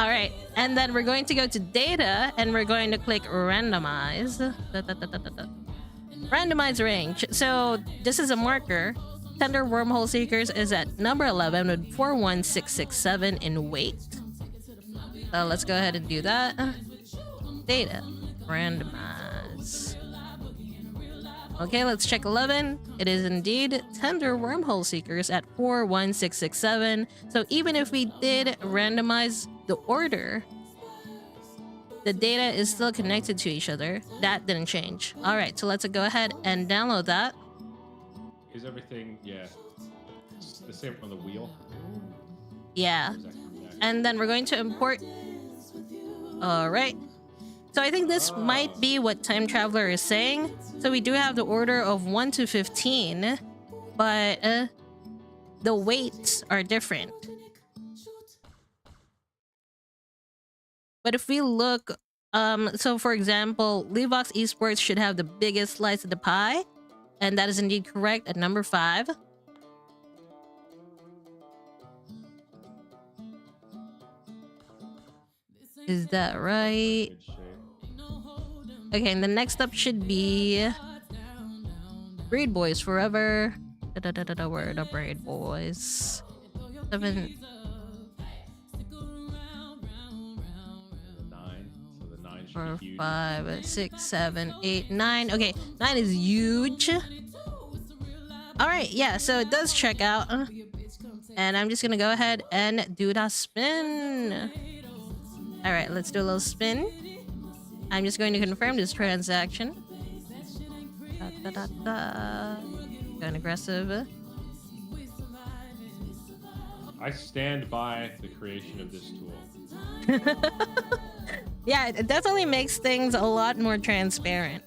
All right, and then we're going to go to data and we're going to click randomize. Randomize range. So this is a marker. Tender Wormhole Seekers is at number 11 with 41667 in weight. So let's go ahead and do that. Data. Randomize. Okay, let's check 11. It is indeed Tender Wormhole Seekers at 41667. So even if we did randomize the order, the data is still connected to each other. That didn't change. All right, so let's go ahead and download that. Is everything, yeah, the same on the wheel? Yeah. And then we're going to import. All right. So I think this might be what Time Traveler is saying. So we do have the order of 1 to 15, but the weights are different. But if we look, so for example, Levox Esports should have the biggest slice of the pie, and that is indeed correct at number 5. Is that right? Okay, and the next up should be Braid Boys Forever. Where are the Braid Boys? 7. The 4, huge. 5, 6, 7, 8, 9. Okay, 9 is huge. All right, yeah, so it does check out. And I'm just gonna go ahead and do that spin. All right, let's do a little spin. I'm just going to confirm this transaction. Going aggressive. I stand by the creation of this tool. Yeah, it definitely makes things a lot more transparent.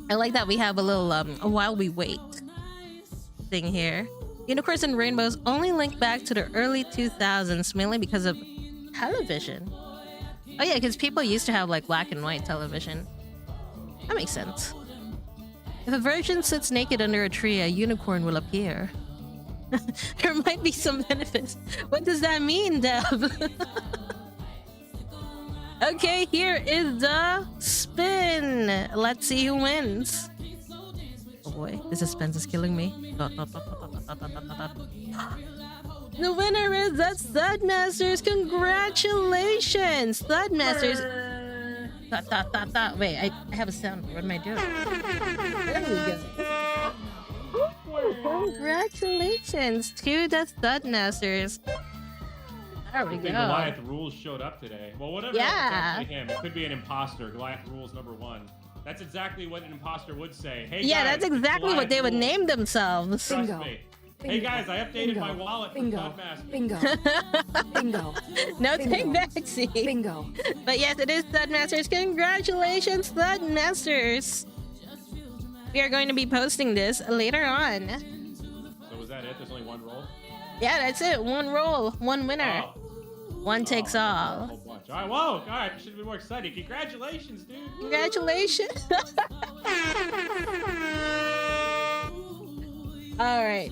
I like that we have a little while we wait thing here. Unicorns and Rainbows only link back to the early 2000s, mainly because of television. Oh yeah, because people used to have like black and white television. That makes sense. If a virgin sits naked under a tree, a unicorn will appear. There might be some benefits. What does that mean, Deb? Okay, here is the spin. Let's see who wins. Oh boy, the suspense is killing me. The winner is the Studmasters. Congratulations, Studmasters. Wait, I have a sound. What am I doing? There we go. Congratulations to the Studmasters. There we go. Goliath Rules showed up today. Well, whatever. Yeah. It's actually him. It could be an imposter. Goliath Rules #1. That's exactly what an imposter would say. Hey, yeah, guys, that's exactly what they would rules. name themselves. Trust Bingo. me. Bingo. Hey guys, I updated Bingo. my wallet. Bingo. Master. Bingo. Bingo. No Bingo. take backseat. Bingo. But yes, it is Studmasters. Congratulations, Studmasters. We are going to be posting this later on. So was that it? There's only one roll? Yeah, that's it. One roll, one winner. Oh. One takes A all. whole bunch. All right, whoa. All right, should be more exciting. Congratulations, dude. Congratulations. All right.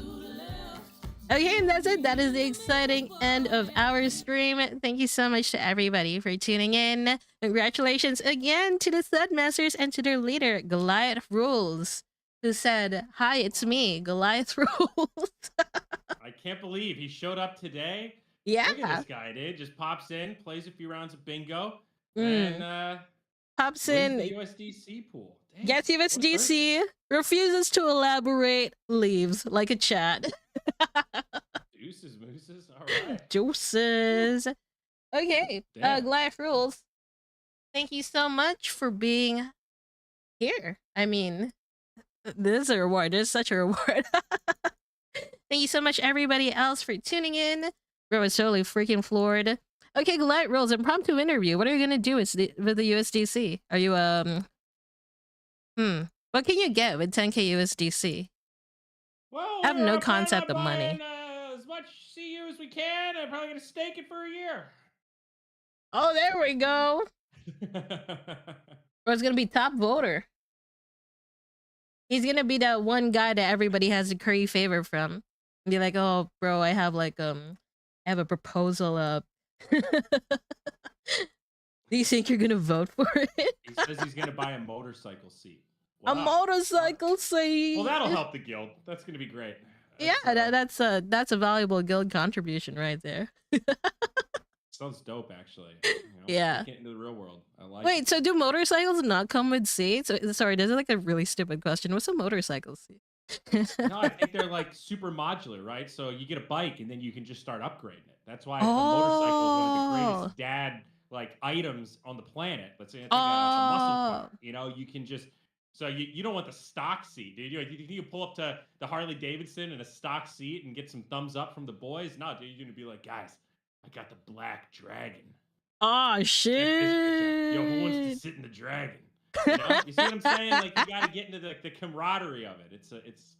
Okay, and that's it. That is the exciting end of our stream. Thank you so much to everybody for tuning in. Congratulations again to the Studmasters and to their leader, Goliath Rules, who said, "Hi, it's me, Goliath Rules." I can't believe he showed up today. Yeah. Look at this guy, dude. Just pops in, plays a few rounds of bingo, Mm. and Pops wins in, the USDC pool. Damn, gets what a USDC, refuses to elaborate, leaves like a chat. Deuces, mooses. All right. Juices. Okay, Damn. Goliath Rules. Thank you so much for being here. I mean, this is a reward. This is such a reward. Thank you so much, everybody else, for tuning in. Bro is totally freaking floored. Okay, Goliath Rules, impromptu interview. What are you gonna do with the USDC? Are you what can you get with 10k USDC? Well, I have no we're planning concept on of money. buying, as much CU as we can. I'm probably gonna stake it for a year. Oh, there we go. Bro's gonna be top voter. He's gonna be that one guy that everybody has a curry favor from. Be like, oh, bro, I have like I have a proposal up. Do you think you're gonna vote for it? He says he's gonna buy a motorcycle seat. A Wow. motorcycle seat. Well, that'll help the guild. That's gonna be great. Yeah, that's a valuable guild contribution right there. Sounds dope, actually. Yeah. Take it into the real world. I like Wait, it. so do motorcycles not come with seats? Sorry, this is like a really stupid question. What's a motorcycle seat? No, I think they're like super modular, right? So you get a bike and then you can just start upgrading it. That's why the motorcycle is one of the Oh. greatest dad like items on the planet. Let's say it's like a muscle car. You can just so you don't want the stock seat, dude. You pull up to the Harley Davidson in a stock seat and get some thumbs up from the boys. No, dude, you're gonna be like, guys, I got the black dragon. Oh Check this bitch out. Yo, who wants to shit. sit in the dragon? You see what I'm saying? Like you got to get into the camaraderie of it. It's.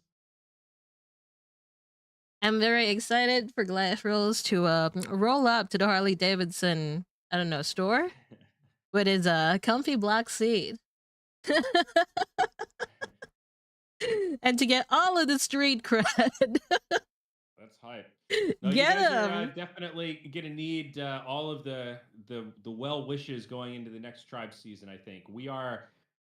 I'm very excited for Glass Rolls to roll up to the Harley Davidson, I don't know, store with his comfy black seat. And to get all of the street cred. That's hype. No, Get you guys are him. definitely gonna need all of the well wishes going into the next tribe season. I think we are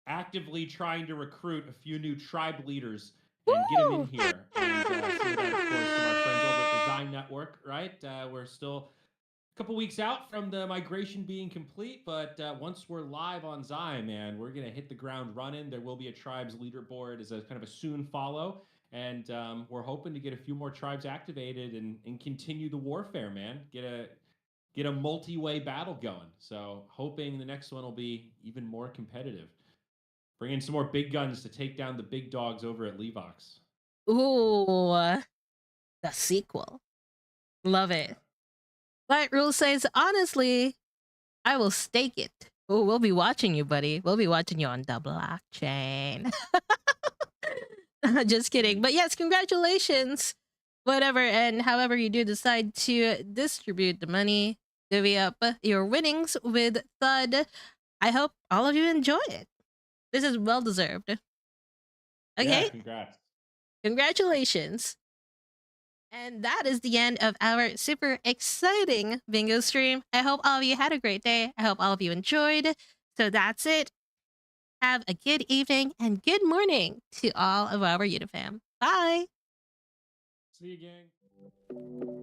actively trying to recruit a few new tribe leaders and get them in Woo! here. And some of that, of course, from our friends over at Design Network. Right, we're still a couple weeks out from the migration being complete, but once we're live on Zy, man, we're gonna hit the ground running. There will be a tribes leaderboard as a kind of a soon follow. And we're hoping to get a few more tribes activated and continue the warfare, man. Get a multi-way battle going. So hoping the next one will be even more competitive. Bring in some more big guns to take down the big dogs over at Levox. Ooh, the sequel. Love it. Light Rule says, honestly, I will stake it. Oh, we'll be watching you, buddy. We'll be watching you on the blockchain. Just kidding. But yes, congratulations. Whatever and however you do decide to distribute the money, divvy up your winnings with Thud. I hope all of you enjoy it. This is well deserved. Okay? Yeah, congrats. Congratulations. And that is the end of our super exciting bingo stream. I hope all of you had a great day. I hope all of you enjoyed. So that's it. Have a good evening and good morning to all of our Unifam. Bye. See you, gang.